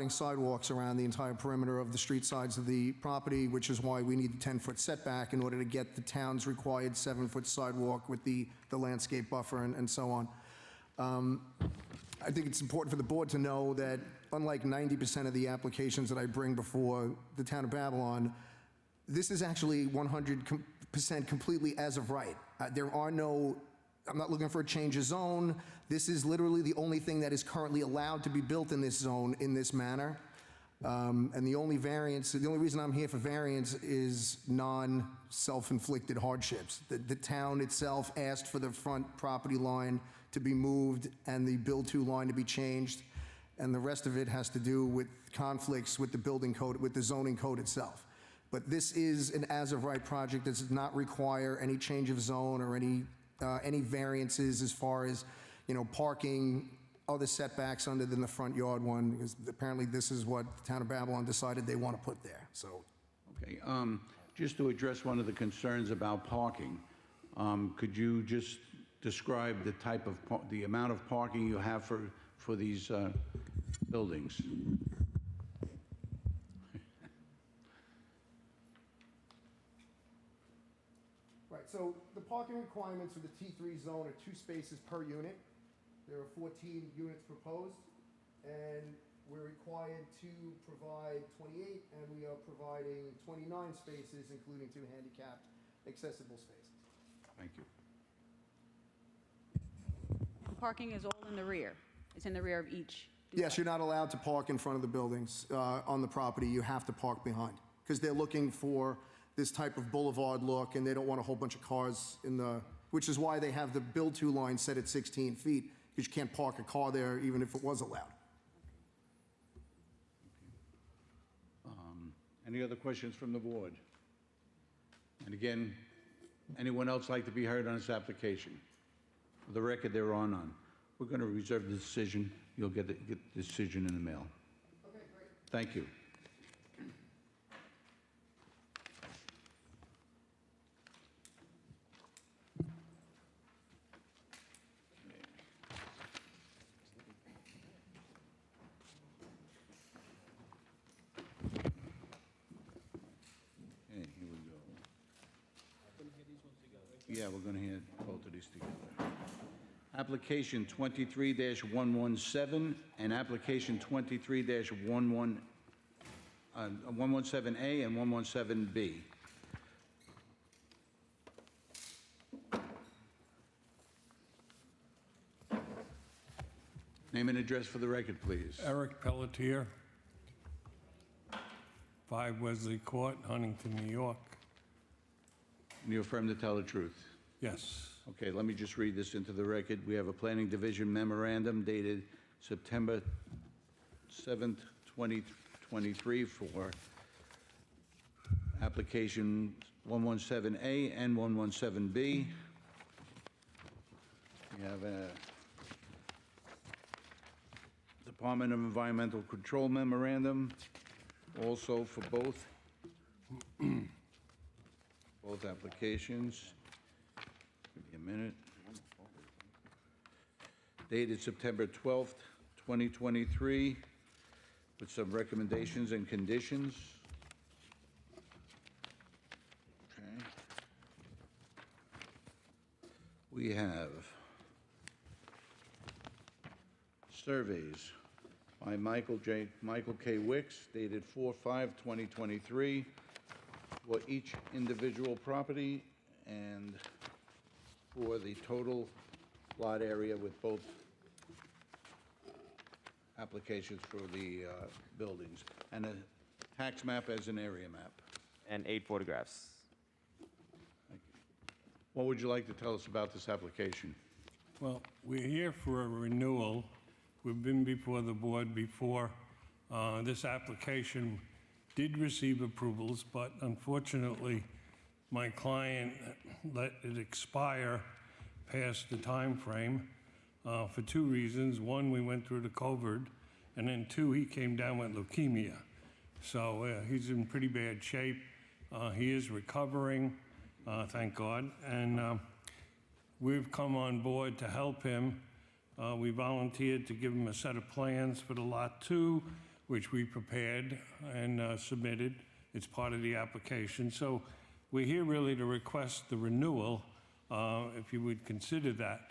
sidewalks around the entire perimeter of the street sides of the property, which is why we need the 10-foot setback in order to get the town's required 7-foot sidewalk with the landscape buffer and so on. I think it's important for the board to know that unlike 90% of the applications that I bring before the town of Babylon, this is actually 100% completely as of right. There are no, I'm not looking for a change of zone. This is literally the only thing that is currently allowed to be built in this zone in this manner. And the only reason I'm here for variance is non-self-inflicted hardships. The town itself asked for the front property line to be moved and the build-to line to be changed, and the rest of it has to do with conflicts with the building code, with the zoning code itself. But this is an as-of-right project that does not require any change of zone or any variances as far as, parking, other setbacks other than the front yard one, because apparently this is what the town of Babylon decided they want to put there, so. Okay, just to address one of the concerns about parking, could you just describe the type of, the amount of parking you have for these buildings? Right, so the parking requirements for the T3 zone are 2 spaces per unit. There are 14 units proposed, and we're required to provide 28, and we are providing 29 spaces, including 2 handicapped accessible spaces. Thank you. Parking is all in the rear. It's in the rear of each. Yes, you're not allowed to park in front of the buildings on the property. You have to park behind, because they're looking for this type of boulevard look, and they don't want a whole bunch of cars in the, which is why they have the build-to line set at 16 feet, because you can't park a car there even if it was allowed. Any other questions from the board? And again, anyone else like to be heard on this application? For the record, there are none. We're going to reserve the decision. You'll get the decision in the mail. Okay, great. Thank you. Okay, here we go. Yeah, we're going to hear both of these together. Application 23-117 and application 23-117A and 117B. Name and address for the record, please. Eric Pelletier, 5 Wesley Court, Huntington, New York. And you affirm to tell the truth? Yes. Okay, let me just read this into the record. We have a Planning Division memorandum dated September 7th, 2023 for application 117A and 117B. We have a Department of Environmental Control memorandum also for both applications. Give me a minute. Dated September 12th, 2023, with some recommendations and conditions. Okay. We have surveys by Michael K. Wicks, dated 4/5/2023, for each individual property and for the total lot area with both applications for the buildings, and a tax map as an area map. And 8 photographs. What would you like to tell us about this application? Well, we're here for a renewal. We've been before the board before. This application did receive approvals, but unfortunately, my client let it expire past the time frame for 2 reasons. One, we went through the COVID, and then 2, he came down with leukemia. So he's in pretty bad shape. He is recovering, thank God, and we've come on board to help him. We volunteered to give him a set of plans for the Lot 2, which we prepared and submitted. It's part of the application. So we're here really to request the renewal, if you would consider that.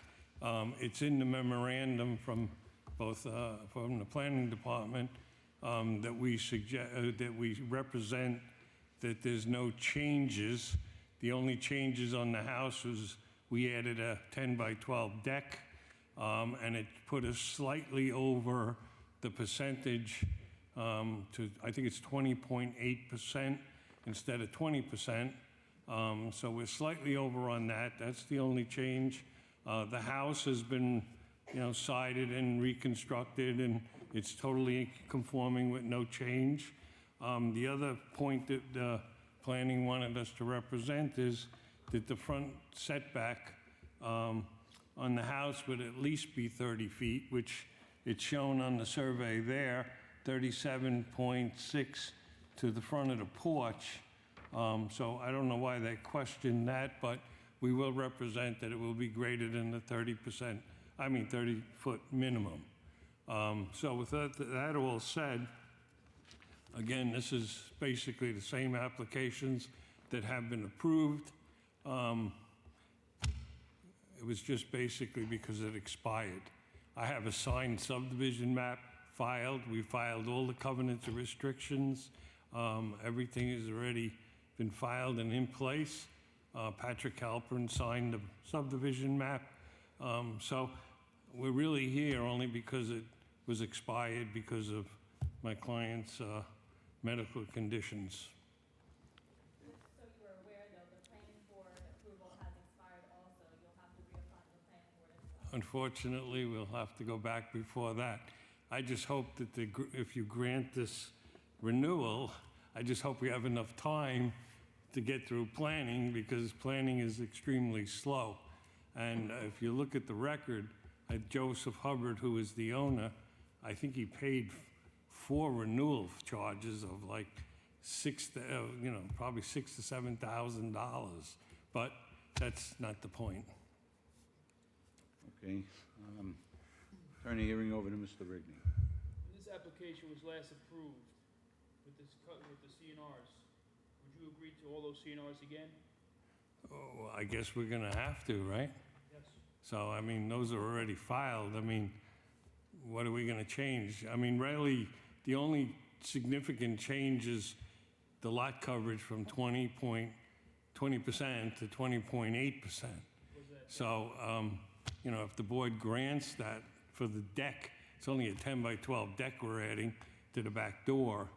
It's in the memorandum from both from the planning department that we represent that there's no changes. The only changes on the house was we added a 10 by 12 deck, and it put us slightly over the percentage to, I think it's 20.8% instead of 20%. So we're slightly over on that. That's the only change. The house has been, sided and reconstructed, and it's totally conforming with no change. The other point that planning wanted us to represent is that the front setback on the house would at least be 30 feet, which it's shown on the survey there, 37.6 to the front of the porch. So I don't know why they questioned that, but we will represent that it will be greater than the 30-foot minimum. So with that all said, again, this is basically the same applications that have been approved. It was just basically because it expired. I have a signed subdivision map filed. We filed all the covenants and restrictions. Everything has already been filed and in place. Patrick Halpern signed the subdivision map. So we're really here only because it was expired because of my client's medical conditions. So you are aware, though, the planning board approval has expired also. You'll have to reapply to the planning board as well. Unfortunately, we'll have to go back before that. I just hope that if you grant this renewal, I just hope we have enough time to get through planning, because planning is extremely slow. And if you look at the record, Joseph Hubbard, who is the owner, I think he paid 4 renewal charges of like probably $6,000 to $7,000. But that's not the point. Okay. Turn the hearing over to Mr. Rigney. When this application was last approved with the CNRs, would you agree to all those CNRs again? Oh, I guess we're gonna have to, right? Yes. So, I mean, those are already filed. I mean, what are we gonna change? I mean, really, the only significant change is the lot coverage from 20% to 20.8%. So, if the board grants that for the deck, it's only a 10 by 12 deck we're adding to the back door.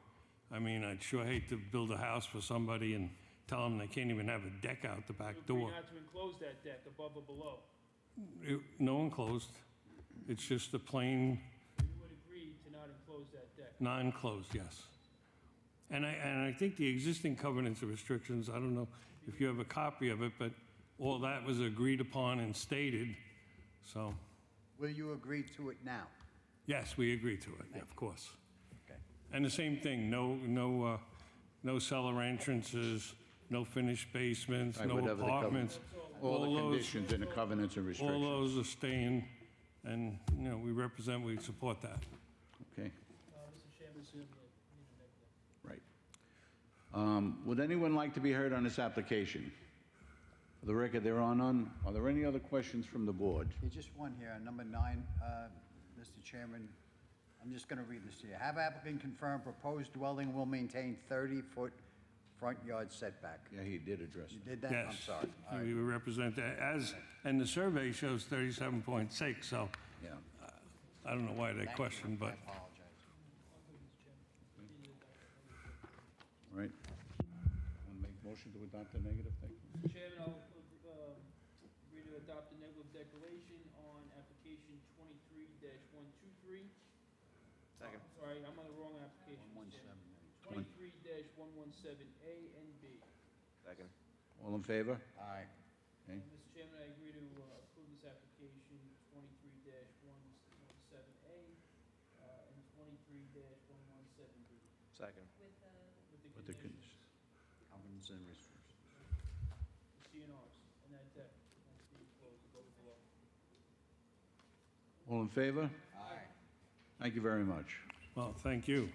I mean, I'd sure hate to build a house for somebody and tell them they can't even have a deck out the back You agree door. not to enclose that deck above or below? No enclosed. It's just a plain You would agree to not enclose that deck? non-enclosed, yes. And I think the existing covenants and restrictions, I don't know if you have a copy of it, but all that was agreed upon and stated, so, Will you agree to it now? yes, we agree to it, yeah, of course. Okay. And the same thing, no cellar entrances, no finished basements, Right, no whatever the covenant- apartments. All the those- conditions and the covenants and All restrictions. those are staying, and, we represent, we support that. Okay, Mr. Chairman, soon, need a negative. right. Would anyone like to be heard on this application? For the record, there are none. Are there any other questions from the board? Okay, just one here, number 9, Mr. Chairman. I'm just going to read this to you. Have applicant confirm proposed dwelling will maintain 30-foot front yard setback. Yeah, he did address You it. did that? I'm Yes. sorry. All right. We represent that as, and the survey shows 37.6, so Yeah. I don't know why they question, I but apologize. All right. Want to make motion to adopt the negative? Thank you. Mr. Chairman, I'll agree to adopt the negative declaration on application 23-123. Second. Sorry, I'm on the wrong application. Mr. Chairman. 23-117A and B. Second. All in favor? Aye. Okay. Mr. Chairman, I agree to approve this application 23-117A and 23-117B. Second. With the conditions. Covenants and restrictions. CNRs, and that deck won't be closed above or below. All in favor? Aye. Thank you very much. well, thank you.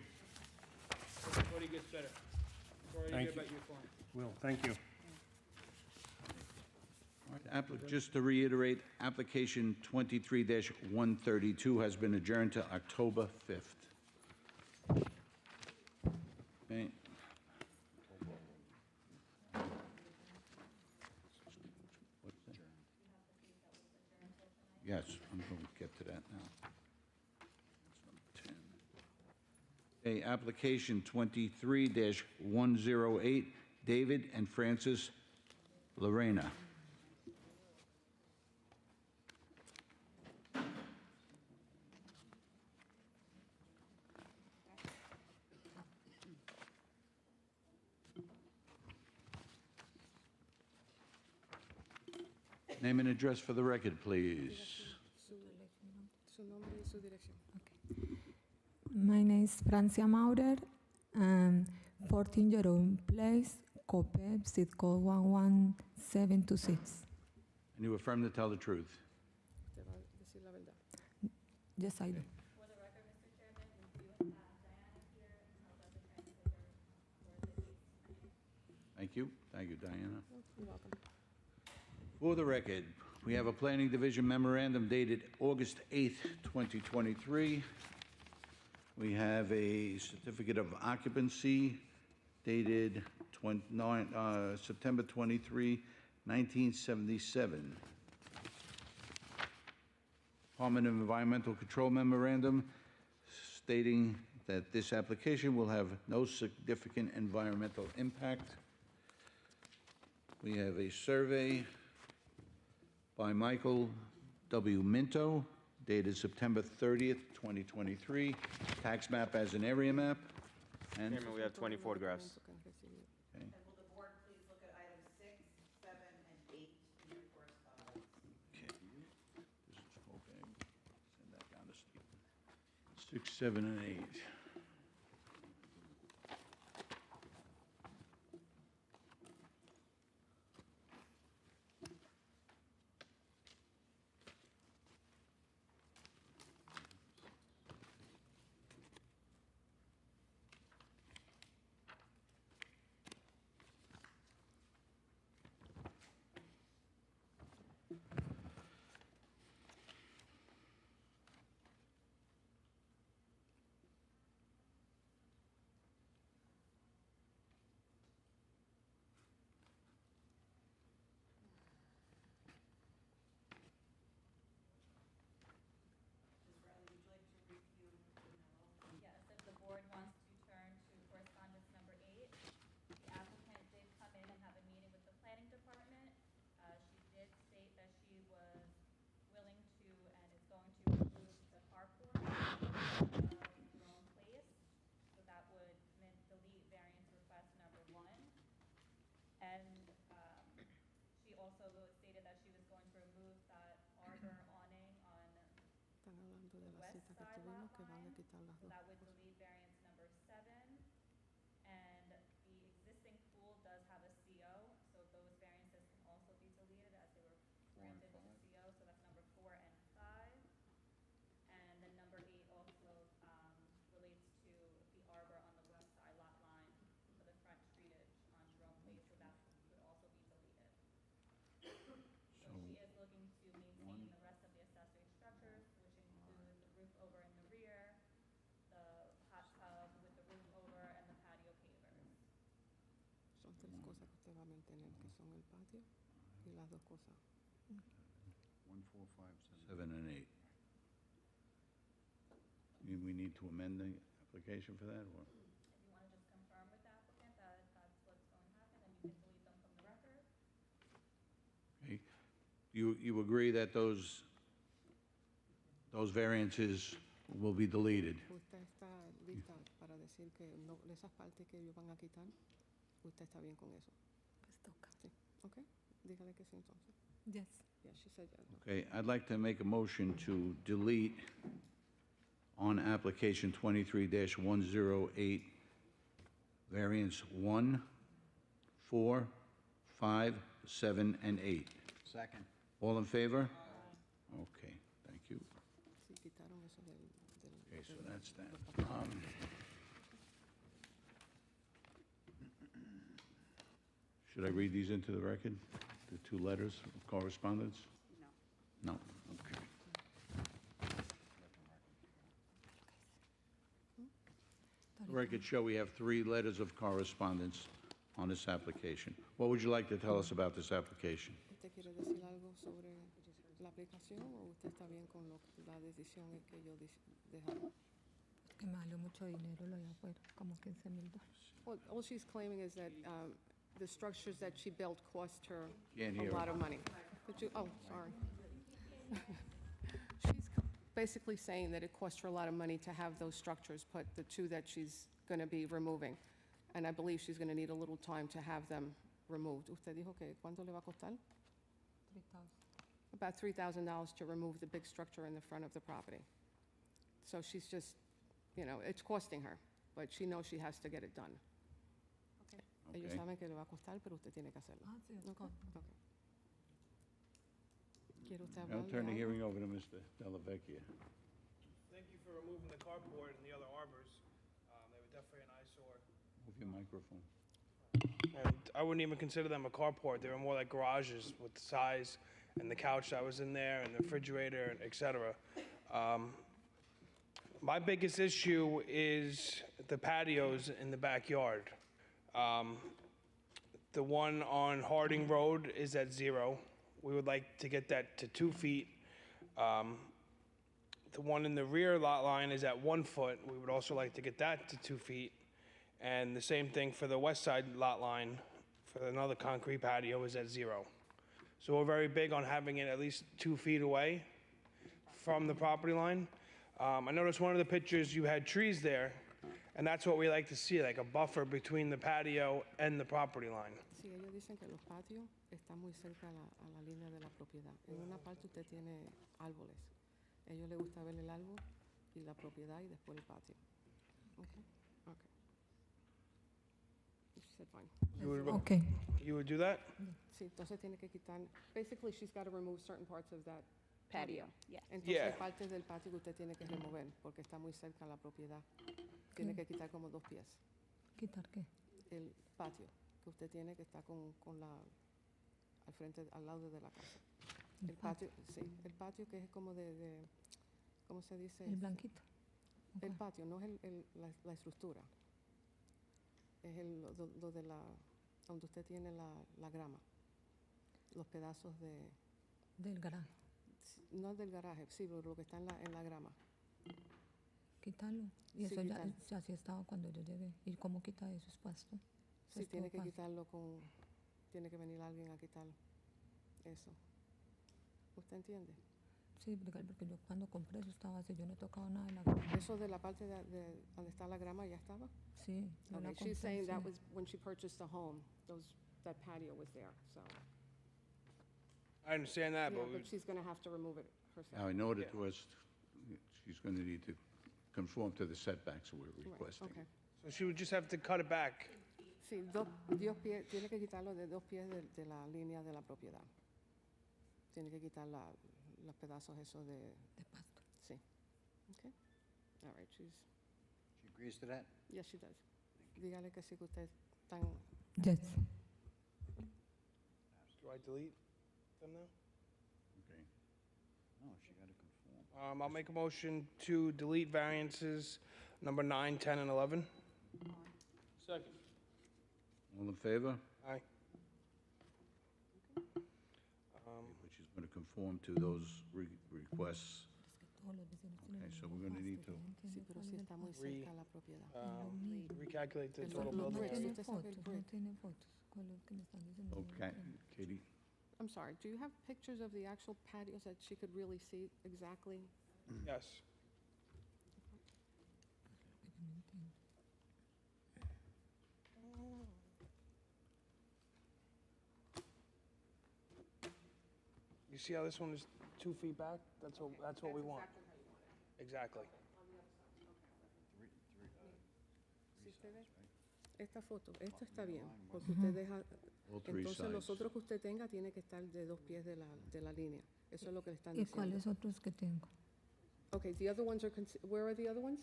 Everybody gets better. Sorry to Thank hear you. about your client. Will, thank you. All right, just to reiterate, application 23-132 has been adjourned to October 5th. Okay. What's that? Yes, I'm going to get to that now. That's number 10. Okay, application 23-108, David and Frances Lorena. Name and address for the record, please. My name is Francia Maurer, 14 Jerome Place, Cope, zip code 11726. And you affirm to tell the truth? Yes, I do. Thank you. Thank you, Diana. You're welcome. For the record, we have a Planning Division memorandum dated August 8th, 2023. We have a certificate of occupancy dated September 23, 1977. Department of Environmental Control memorandum stating that this application will have no significant environmental impact. We have a survey by Michael W. Minto, dated September 30th, 2023. Tax map as an area map. And Chairman, we have 20 photographs. And will the board please look at items 6, 7, and 8 in your correspondence? okay. This is okay. Send that down to Steve. 6, 7, and 8. Yes, if the board wants to turn to correspondence number 8, the applicant did come in and have a meeting with the planning department. She did state that she was willing to and is going to remove the carport of her own place. So that would delete variance request number 1. And she also stated that she was going to remove that arbor awning on the west side lot line, so that would delete variance number 7. And the existing pool does have a CO, so those variances can also be deleted as they were granted with the CO, so that's number 4 and 5. And then number 8 also relates to the arbor on the west side lot line for the front streetage on Jerome Place, so that would also be deleted. So she is looking to maintain the rest of the accessory structures, which include the roof over in the rear, the hot tub with the roof over, and the patio pavers. Son 3 cosas que usted va a mantener, que son el patio y las 2 cosas. 1, 4, 5, 7, and 8. We need to amend the application for that, or? If you want to just confirm with the applicant that that's what's going to happen, then you can delete them from the record. Okay. You agree that those variances will be deleted? ¿Usted está lista para decir que no, esas partes que ellos van a quitar, usted está bien con eso? Pues toca. Sí, ok. Dígale que sí entonces. Yes. Yeah, she said yes. Okay, I'd like to make a motion to delete on application 23-108, variance 1, 4, 5, 7, and 8. Second. All in favor? Okay, thank you. Sí, quitaron eso del... Okay, so that's that. Should I read these into the record? The 2 letters of correspondence? No. No, okay. The record show we have 3 letters of correspondence on this application. What would you like to tell us about this application? ¿Usted quiere decir algo sobre la aplicación o usted está bien con la decisión que ellos dejaron? Que me valió mucho dinero lo de afuera, como $15,000. Well, all she's claiming is that the structures that she built cost her Can't a hear lot her. of money. Could you, oh, sorry. She's basically saying that it cost her a lot of money to have those structures, but the 2 that she's going to be removing. And I believe she's going to need a little time to have them removed. ¿Usted dijo que cuánto le va a costar? 3,000. About $3,000 to remove the big structure in the front of the property. So she's just, you know, it's costing her, but she knows she has to get it done. Ellos Okay. saben que le va a costar, pero usted tiene que hacerlo. Ah, sí, of Okay, course. okay. ¿Quiere usted I'll hablar de turn the algo? hearing over to Mr. Dellavecchia. Thank you for removing the carport and the other arbors. They were definitely an eyesore. Move your microphone. And I wouldn't even consider them a carport. They were more like garages with the size and the couch that was in there and the refrigerator, and et cetera. My biggest issue is the patios in the backyard. The one on Harding Road is at 0. We would like to get that to 2 feet. The one in the rear lot line is at 1 foot. We would also like to get that to 2 feet. And the same thing for the west side lot line for another concrete patio is at 0. So we're very big on having it at least 2 feet away from the property line. I noticed one of the pictures you had trees there, and that's what we like to see, like a buffer between the patio and the property line. Sí, ellos dicen que los patios están muy cerca a la línea de la propiedad. En una parte usted tiene árboles. A ellos les gusta ver el árbol y la propiedad y después el patio. Okay? Okay. She said fine. Okay. You would do that? Sí, entonces tiene que quitar. Basically, she's got to remove certain parts of that Patio, yes. Entonces, Yeah. hay partes del patio que usted tiene que remover porque está muy cerca a la propiedad. Tiene que quitar como 2 pies. ¿Quitar qué? El patio que usted tiene que está con la al frente, al lado de la casa. El patio, sí, el patio que es como de ¿cómo se dice? El blanquito. El patio, no es la estructura. Es lo de donde usted tiene la grama. Los pedazos Del garaje. no del garaje, sí, pero lo que está en la grama. Quitarlo. Y Sí, eso ya, quitarlo. ya así estaba cuando yo llegué. ¿Y cómo quita eso? ¿Es pasto? Sí, Es tiene todo que pasto. quitarlo tiene que venir alguien a quitar eso. ¿Usted entiende? Sí, porque yo cuando compré eso estaba así, yo no he tocado nada de la grama. Eso de la parte de donde está la grama ya estaba? Sí, yo la Okay, compré. she's saying that sí. was when she purchased the home, that patio was there, so. I understand that, Yeah, but we, but she's gonna have to remove it herself. Now, in order to us, she's going to need to conform to the setbacks we're Right, requesting. okay. so she would just have to cut it back. Sí, 2 pies, tiene que quitarlo de 2 pies de la línea de la propiedad. Tiene que quitar los pedazos esos de pasto. Sí. Okay. All right, She agrees to that? yes, she does. Dígale que sí que usted tan, Yes. Do I delete them now? Okay. No, she got to conform. I'll make a motion to delete variances number 9, 10, and 11. Second. All in favor? Aye. Which is going to conform to those requests. Okay, so we're going to need to, sí, pero sí está muy cerca a la propiedad. Recalculate the El- total los building bricks, area. usted sabe el No brick. tiene fotos. ¿Cuál es que me están diciendo? okay, Katie? I'm sorry, do you have pictures of the actual patios that she could really see exactly? Yes. You see how this one is 2 feet back? That's what we want. Exactly. Si usted ve esta foto, esto está bien, porque usted deja, All three entonces los sides. otros que usted tenga tiene que estar de 2 pies de la línea. Eso es lo que le están ¿Y diciendo. cuáles otros que tengo? Okay, the other ones are, where are the other ones?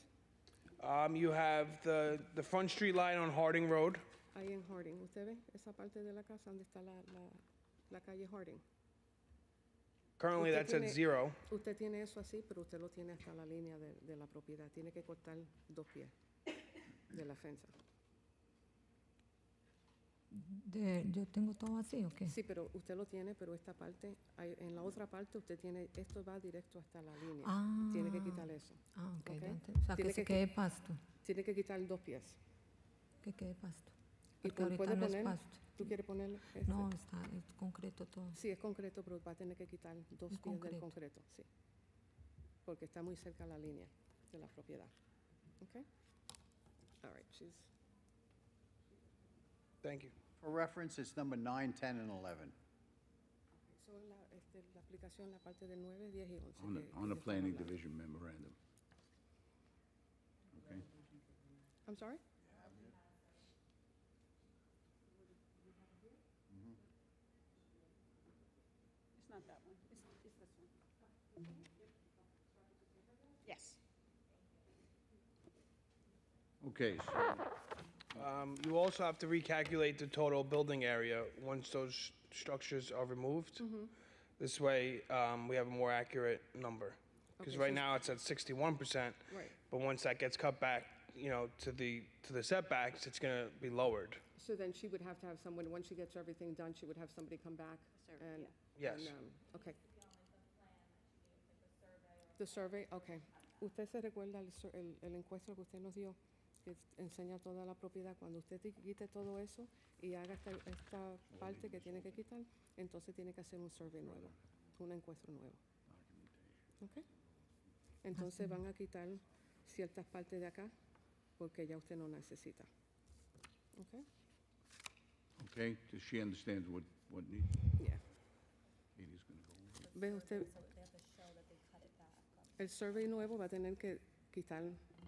You have the front street line on Harding Road. Ahí en Harding, ¿usted ve esa parte de la casa donde está la calle Harding? Currently, Usted that's at tiene- 0. Usted tiene eso así, pero usted lo tiene hasta la línea de la propiedad. Tiene que cortar 2 pies de la fensa. ¿Yo tengo todo así o qué? Sí, pero usted lo tiene, pero esta parte, en la otra parte usted tiene, esto va directo hasta la línea. Ah. Tiene que quitar eso. Ah, ok. ¿ok? ya entiendo. O sea, que Tiene se que- quede pasto. Tiene que quitar 2 pies. Que quede pasto. Y Porque ahorita puede no es poner, pasto. ¿tú quieres ponerle? No, es concreto todo. Sí, es concreto, pero va a tener que quitar 2 Es pies del concreto. concreto, sí. Porque está muy cerca a la línea de la propiedad. Okay? All right, she's... Thank you. For reference, it's number 9, 10, and 11. So, la aplicación, la parte del 9, 10 y 11. On the, que- on que the están planning hablando. division memorandum. Okay? I'm sorry? It's not that one, it's this one. Yes. Okay, so You also have to recalculate the total building area once those structures are removed. This way, we have a more accurate number. Because Okay, right so- now it's at 61%. Right. But once that gets cut back, to the setbacks, it's gonna be lowered. So then she would have to have someone, once she gets everything done, she would have somebody come back and... Yes. Okay. The survey, okay. ¿Usted se recuerda el encuentro que usted nos dio, que enseña toda la propiedad? Cuando usted quite todo eso y haga esta parte que tiene que quitar, entonces tiene que hacer un survey nuevo, un encuentro nuevo. ¿Ok? Entonces van a quitar ciertas partes de acá porque ya usted no necesita. ¿Ok? Okay, does she understand what needs? Yeah. Katie's gonna go over. ¿Ve usted? El survey nuevo va a tener que quitar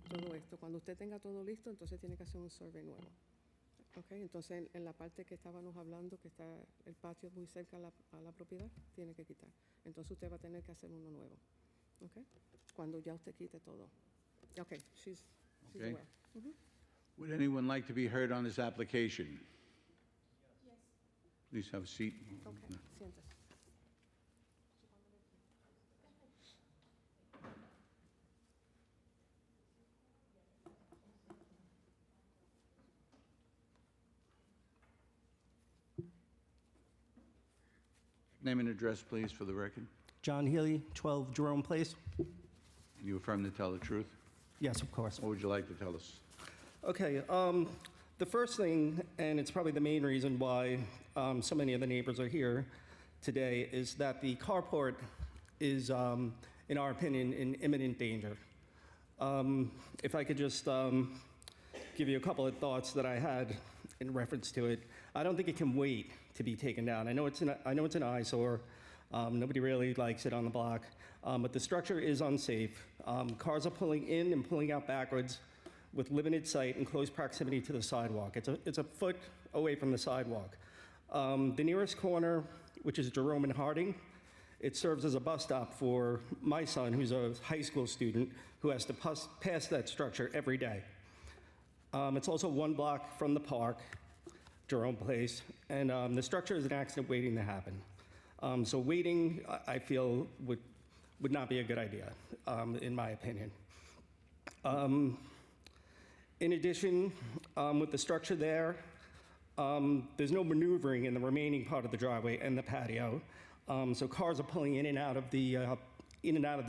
todo esto. Cuando usted tenga todo listo, entonces tiene que hacer un survey nuevo. ¿Ok? Entonces, en la parte que estábamos hablando, que está el patio muy cerca a la propiedad, tiene que quitar. Entonces, usted va a tener que hacer uno nuevo. ¿Ok? Cuando ya usted quite todo. Ok, she's Okay. aware. Would anyone like to be heard on this application? Yes. Please have a seat. Okay, siéntese. Name and address, please, for the record. John Healy, 12 Jerome Place. You affirm to tell the truth? Yes, of course. What would you like to tell us? Okay, the first thing, and it's probably the main reason why so many of the neighbors are here today, is that the carport is, in our opinion, in imminent danger. If I could just give you a couple of thoughts that I had in reference to it. I don't think it can wait to be taken down. I know it's an eyesore. Nobody really likes it on the block, but the structure is unsafe. Cars are pulling in and pulling out backwards with limited sight and close proximity to the sidewalk. It's a foot away from the sidewalk. The nearest corner, which is Jerome and Harding, it serves as a bus stop for my son, who's a high school student, who has to pass that structure every day. It's also 1 block from the park, Jerome Place, and the structure is an accident waiting to happen. So waiting, I feel, would not be a good idea, in my opinion. In addition, with the structure there, there's no maneuvering in the remaining part of the driveway and the patio. So cars are pulling in and out of the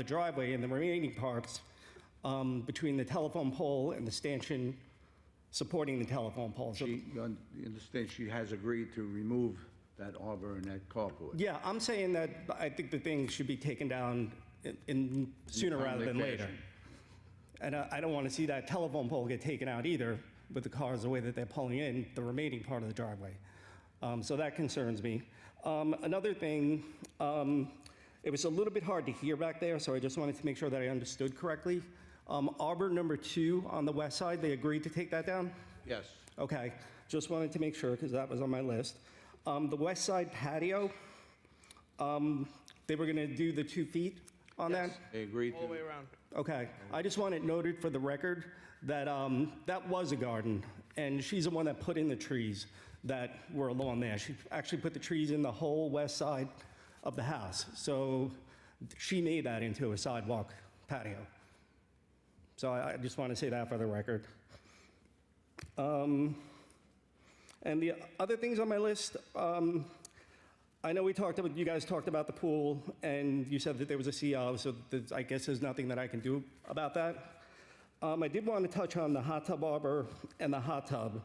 driveway and the remaining parts between the telephone pole and the stanchion supporting the telephone pole. So, You understand she has agreed to remove that arbor and that carport? yeah, I'm saying that I think the thing should be taken down in sooner rather than later. And I don't want to see that telephone pole get taken out either with the cars the way that they're pulling in the remaining part of the driveway. So that concerns me. Another thing, it was a little bit hard to hear back there, so I just wanted to make sure that I understood correctly. Arbor number 2 on the west side, they agreed to take that down? Yes. Okay, just wanted to make sure because that was on my list. The west side patio, they were going to do the 2 feet on that? They agreed All the way to, around. Okay, I just want it noted for the record that that was a garden, and she's the one that put in the trees that were along there. She actually put the trees in the whole west side of the house, so she made that into a sidewalk patio. So I just want to say that for the record. And the other things on my list, I know you guys talked about the pool, and you said that there was a CO, so I guess there's nothing that I can do about that. I did want to touch on the hot tub arbor and the hot tub.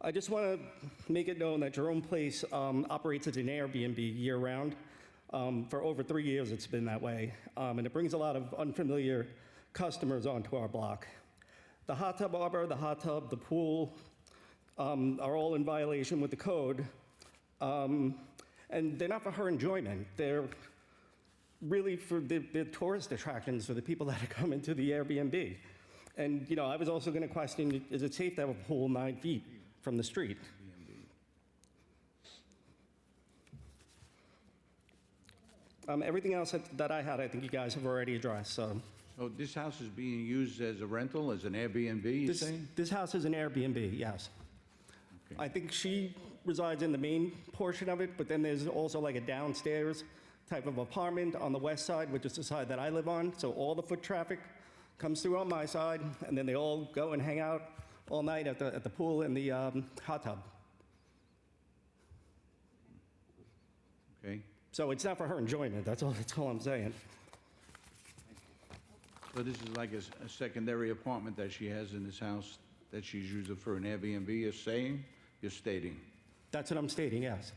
I just want to make it known that Jerome Place operates as an Airbnb year-round. For over 3 years, it's been that way, and it brings a lot of unfamiliar customers onto our block. The hot tub arbor, the hot tub, the pool are all in violation with the code. And they're not for her enjoyment. They're really for the tourist attractions for the people that are coming to the Airbnb. And, I was also going to question, is it safe to have a pool 9 feet from the street? Everything else that I had, I think you guys have already addressed, so. So this house is being used as a rental, as an Airbnb, you're This, saying? this house is an Airbnb, yes. I think she resides in the main portion of it, but then there's also like a downstairs type of apartment on the west side, which is the side that I live on. So all the foot traffic comes through on my side, and then they all go and hang out all night at the pool and the hot tub. Okay. So it's not for her enjoyment, that's all I'm saying. So this is like a secondary apartment that she has in this house that she's using for an Airbnb, you're saying? You're stating? That's what I'm stating, yes.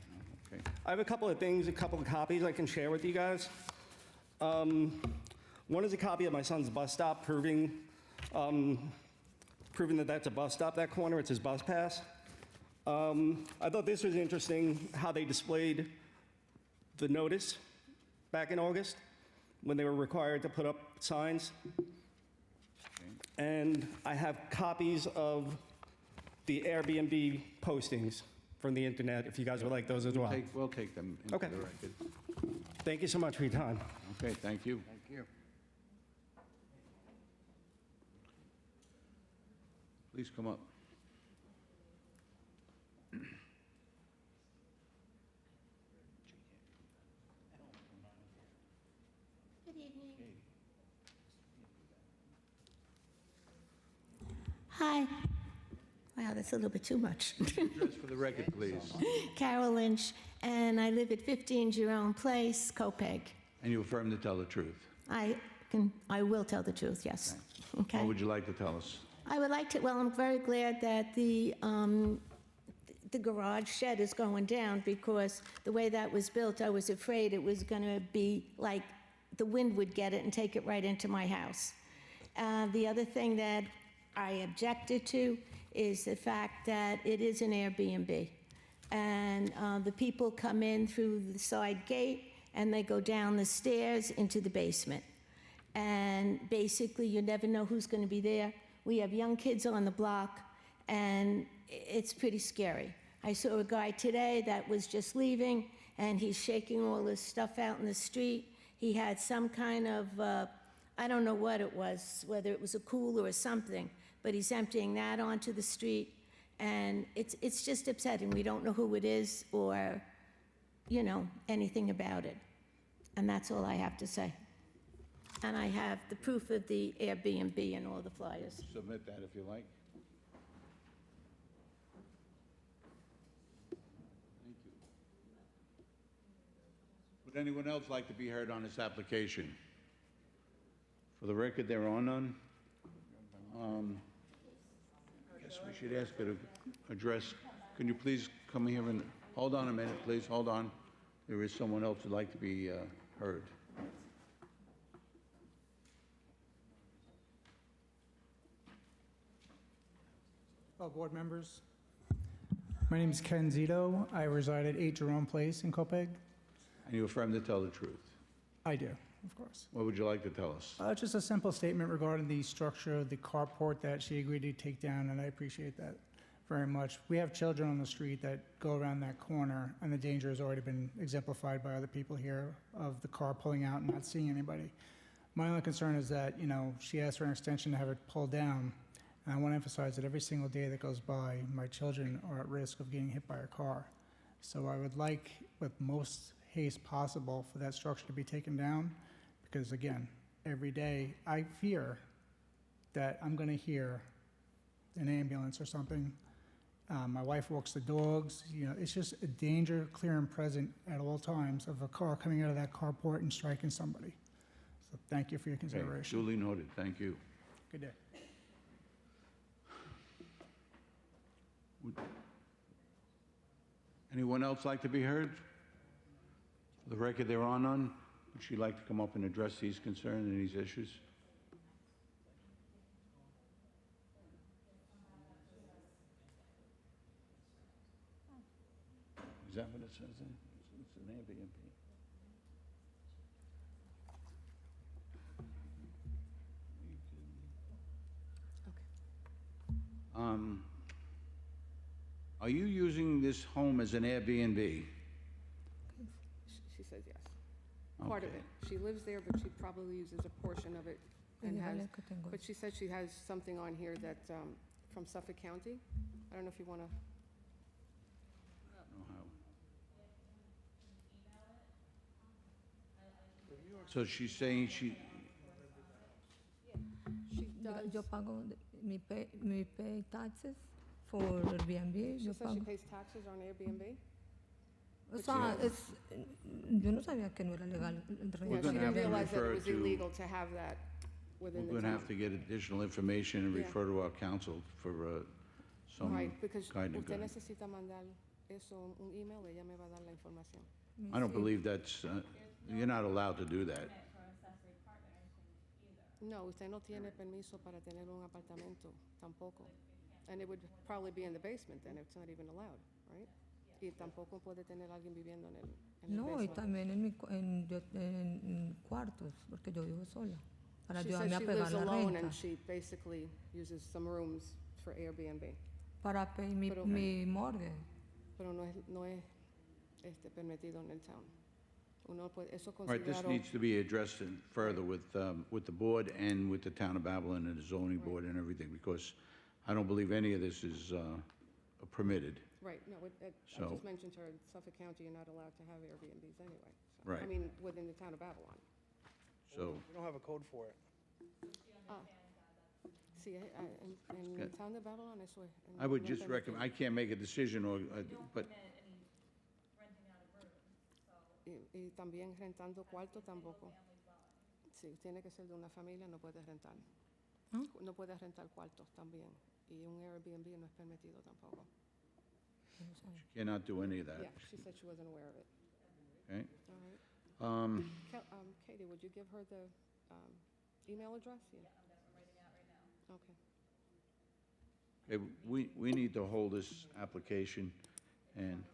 Okay. I have a couple of things, a couple of copies I can share with you guys. One is a copy of my son's bus stop proving that that's a bus stop, that corner, it's his bus pass. I thought this was interesting, how they displayed the notice back in August, when they were required to put up signs. And I have copies of the Airbnb postings from the internet, if you guys would like those as well. We'll take them into Okay. the record. Thank you so much for your time. Okay, thank you. Thank you. Please come up. Good evening. Hi. Wow, that's a little bit too much. Address for the record, please. Carol Lynch, and I live at 15 Jerome Place, Copeg. And you affirm to tell the truth. I will tell the truth, yes. Okay. What would you like to tell us? I would like to, well, I'm very glad that the garage shed is going down, because the way that was built, I was afraid it was going to be like the wind would get it and take it right into my house. The other thing that I objected to is the fact that it is an Airbnb. And the people come in through the side gate and they go down the stairs into the basement. And basically, you never know who's going to be there. We have young kids on the block, and it's pretty scary. I saw a guy today that was just leaving, and he's shaking all his stuff out in the street. He had some kind of, I don't know what it was, whether it was a cooler or something, but he's emptying that onto the street, and it's just upsetting. We don't know who it is or, you know, anything about it. And that's all I have to say. And I have the proof of the Airbnb and all the flyers. Submit that if you like. Thank you. Would anyone else like to be heard on this application? For the record, there are none. I guess we should ask her to address. Can you please come here and, hold on a minute, please, hold on. There is someone else who'd like to be heard. Board members. My name is Ken Zito. I reside at 8 Jerome Place in Copeg. And you affirm to tell the truth? I do, of course. What would you like to tell us? Just a simple statement regarding the structure of the carport that she agreed to take down, and I appreciate that very much. We have children on the street that go around that corner, and the danger has already been exemplified by other people here of the car pulling out and not seeing anybody. My only concern is that, you know, she asked for an extension to have it pulled down. And I want to emphasize that every single day that goes by, my children are at risk of getting hit by a car. So I would like, with most haste possible, for that structure to be taken down, because again, every day I fear that I'm going to hear an ambulance or something. My wife walks the dogs. You know, it's just a danger, clear and present at all times, of a car coming out of that carport and striking somebody. So thank you for your consideration. Duly noted. Thank you. Good day. Would anyone else like to be heard? For the record, there are none. Would she like to come up and address these concerns and these issues? Is that what it says there? It's an Airbnb. Are you using this home as an Airbnb? She says yes. Part of Okay. it. She lives there, but she probably uses a portion of it and has, dígale que tengo but she said she has something on here that, from Suffolk County. I don't know if you want to, So she's saying she, she Diga, does, yo pago mi pay taxes for Airbnb. she Yo says she pago. pays taxes on Airbnb. O sea, yo no sabía que no era legal el Yeah, We're she gonna didn't have to realize that refer it was to- illegal to have that within we're the gonna town. have to get additional information and Yeah. refer to our council for some Right, because kind of usted guidance. necesita mandar eso, un email, ella me va a dar la información. I don't believe that's, you're not allowed to do that. No, usted no tiene permiso para tener un apartamento, tampoco. And it would probably be in the basement, then it's not even allowed, right? Y tampoco puede tener alguien viviendo en el No, y basement. también en cuartos, porque yo vivo sola. Para She ayudarme says a she pegar lives la alone renta. and she basically uses some rooms for Airbnb. Para pagar Pero- mi mortgage. Pero no es permitido en el town. Uno puede, eso All right, this considero, needs to be addressed further with the board and with the town of Babylon and the zoning board and everything, because I don't believe any of this is permitted. right, no, I So- just mentioned to her, in Suffolk County, you're not allowed to have Airbnbs anyway. So- Right. I mean, within the town of Babylon. So, We don't have a code for it. Ah, sí, en Okay. el town de Babylon eso es. I would no just permitido. recommend, I can't make a decision, but Y también rentando cuarto tampoco. Sí, tiene que ser de una familia, no puedes rentar. ¿Ah? No puedes rentar cuartos también. Y un Airbnb no es permitido tampoco. cannot do any of that, Yeah, she said she wasn't aware of it. okay? All right. Katie, would you give her the email address? Yeah. Okay. Okay, we need to hold this application, and,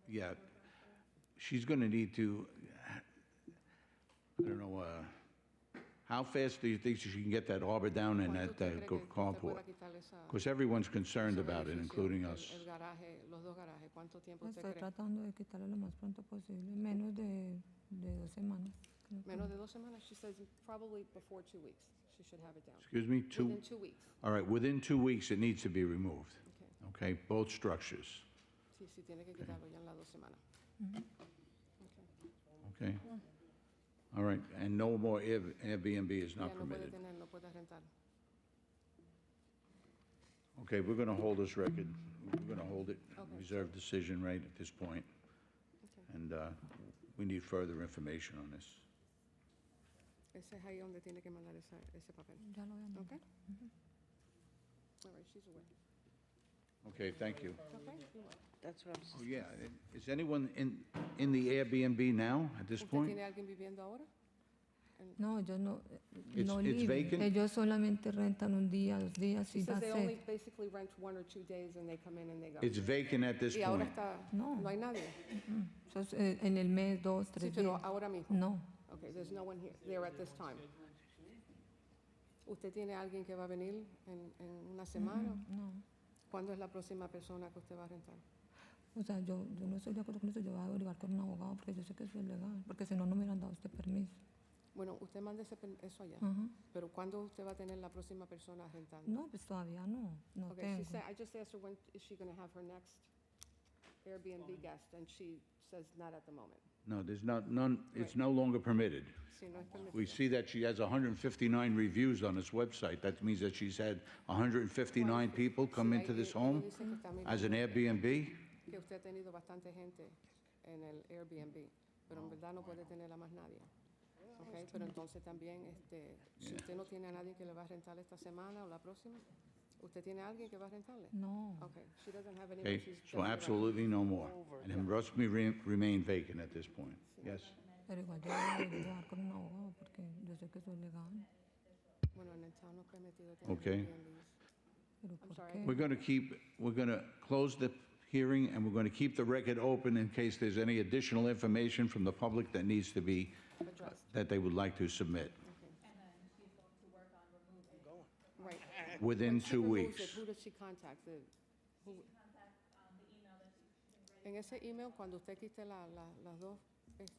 yeah, she's gonna need to, I don't know, how fast do you think she can get that arbor down in that carport? Because everyone's concerned about it, including us. El garaje, los dos garajes, ¿cuánto tiempo usted Estoy cree? tratando de quitarle lo más pronto posible, menos de 2 semanas. creo que. Menos de 2 semanas? She says probably before 2 weeks, she should have it down. Excuse me, Within 2 weeks. All right, within 2 weeks, it needs to be removed, Okay. okay? Both structures, Sí, sí, tiene que quitarlo ya en las 2 semanas. Okay. okay? All right, and no more Airbnb is Ya not no puede permitted. tener, no puede rentar. Okay, we're gonna hold this record, we're gonna hold it, Okay. reserve decision right at this point. Okay. And we need further information on this. Ese es ahí donde tiene que mandar ese papel. Ya lo voy a mandar. Okay? All right, she's aware. Okay, thank you. Okay? You're welcome. That's what I'm Oh, yeah, is anyone in the Airbnb now, at this ¿Usted point? tiene alguien viviendo ahora? No, ellos no, It's- no it's live. vacant? Ellos solamente rentan un día, 2 días She y says that's they only it. basically rent 1 or 2 days and they come in and they go. It's vacant at this Y ahora point. está, No. no hay nadie. Eso es, en el mes, 2, 3 Sí, pero días. ahora mismo. No, Okay, there's no one here, there at this time. ¿Usted tiene alguien que va a venir en una semana? no. ¿Cuándo es la próxima persona que usted va a rentar? O sea, yo no estoy de acuerdo con eso. Yo voy a averiguar con un abogado porque yo sé que eso es legal. Porque si no, no me hubieran dado este permiso. Bueno, usted mande eso allá. Ajá. Pero ¿cuándo usted va a tener la próxima persona rentando? No, pues todavía no. No Okay, she tengo. said, I just asked her when is she going to have her next Airbnb guest, and she says not at the moment. No, there's none, it's no longer permitted. Sí, no es permitido. We see that she has 159 reviews on this website. That means that she's had 159 people come into this home as an Airbnb? Que usted ha tenido bastante gente en el Airbnb, pero en verdad no puede tener a más nadie. Okay, pero entonces también, si usted no tiene a nadie que le va a rentar esta semana o la próxima, ¿usted tiene a alguien que va a rentarle? No. Okay, she doesn't have anyone. Okay, she's so definitely absolutely no more. And it must remain vacant at this point. Yes? Pero igual yo voy a averiguar con un abogado porque yo sé que eso es legal. renting. Bueno, en el town no es permitido tener Okay. Airbnbs. Pero I'm ¿por sorry. qué? We're going to close the hearing, and we're going to keep the record open in case there's any additional information from the public that needs to be, that they would like to submit Right. within When she 2 removes it, weeks. Who does she contact? En ese email, cuando usted quite las dos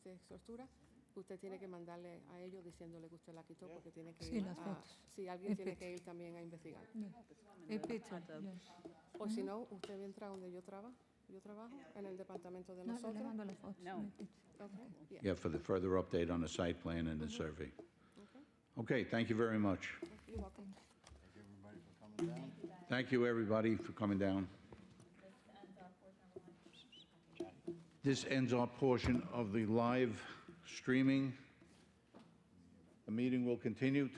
estructuras, usted tiene que mandarle a ellos diciéndole que usted la quitó porque tiene que Sí, ir las a... fotos. Sí, alguien El tiene que picture. ir también a investigar. Yeah. A picture, yes. O si no, usted entra donde yo trabajo en el departamento de No, yo le nosotros. mando las fotos. No. mi picture. Okay, yeah. Yeah, for the further update on the site plan and the survey. Okay, thank you very much. You're welcome. Thank you, everybody, for coming down. This ends our portion of the live streaming. The meeting will continue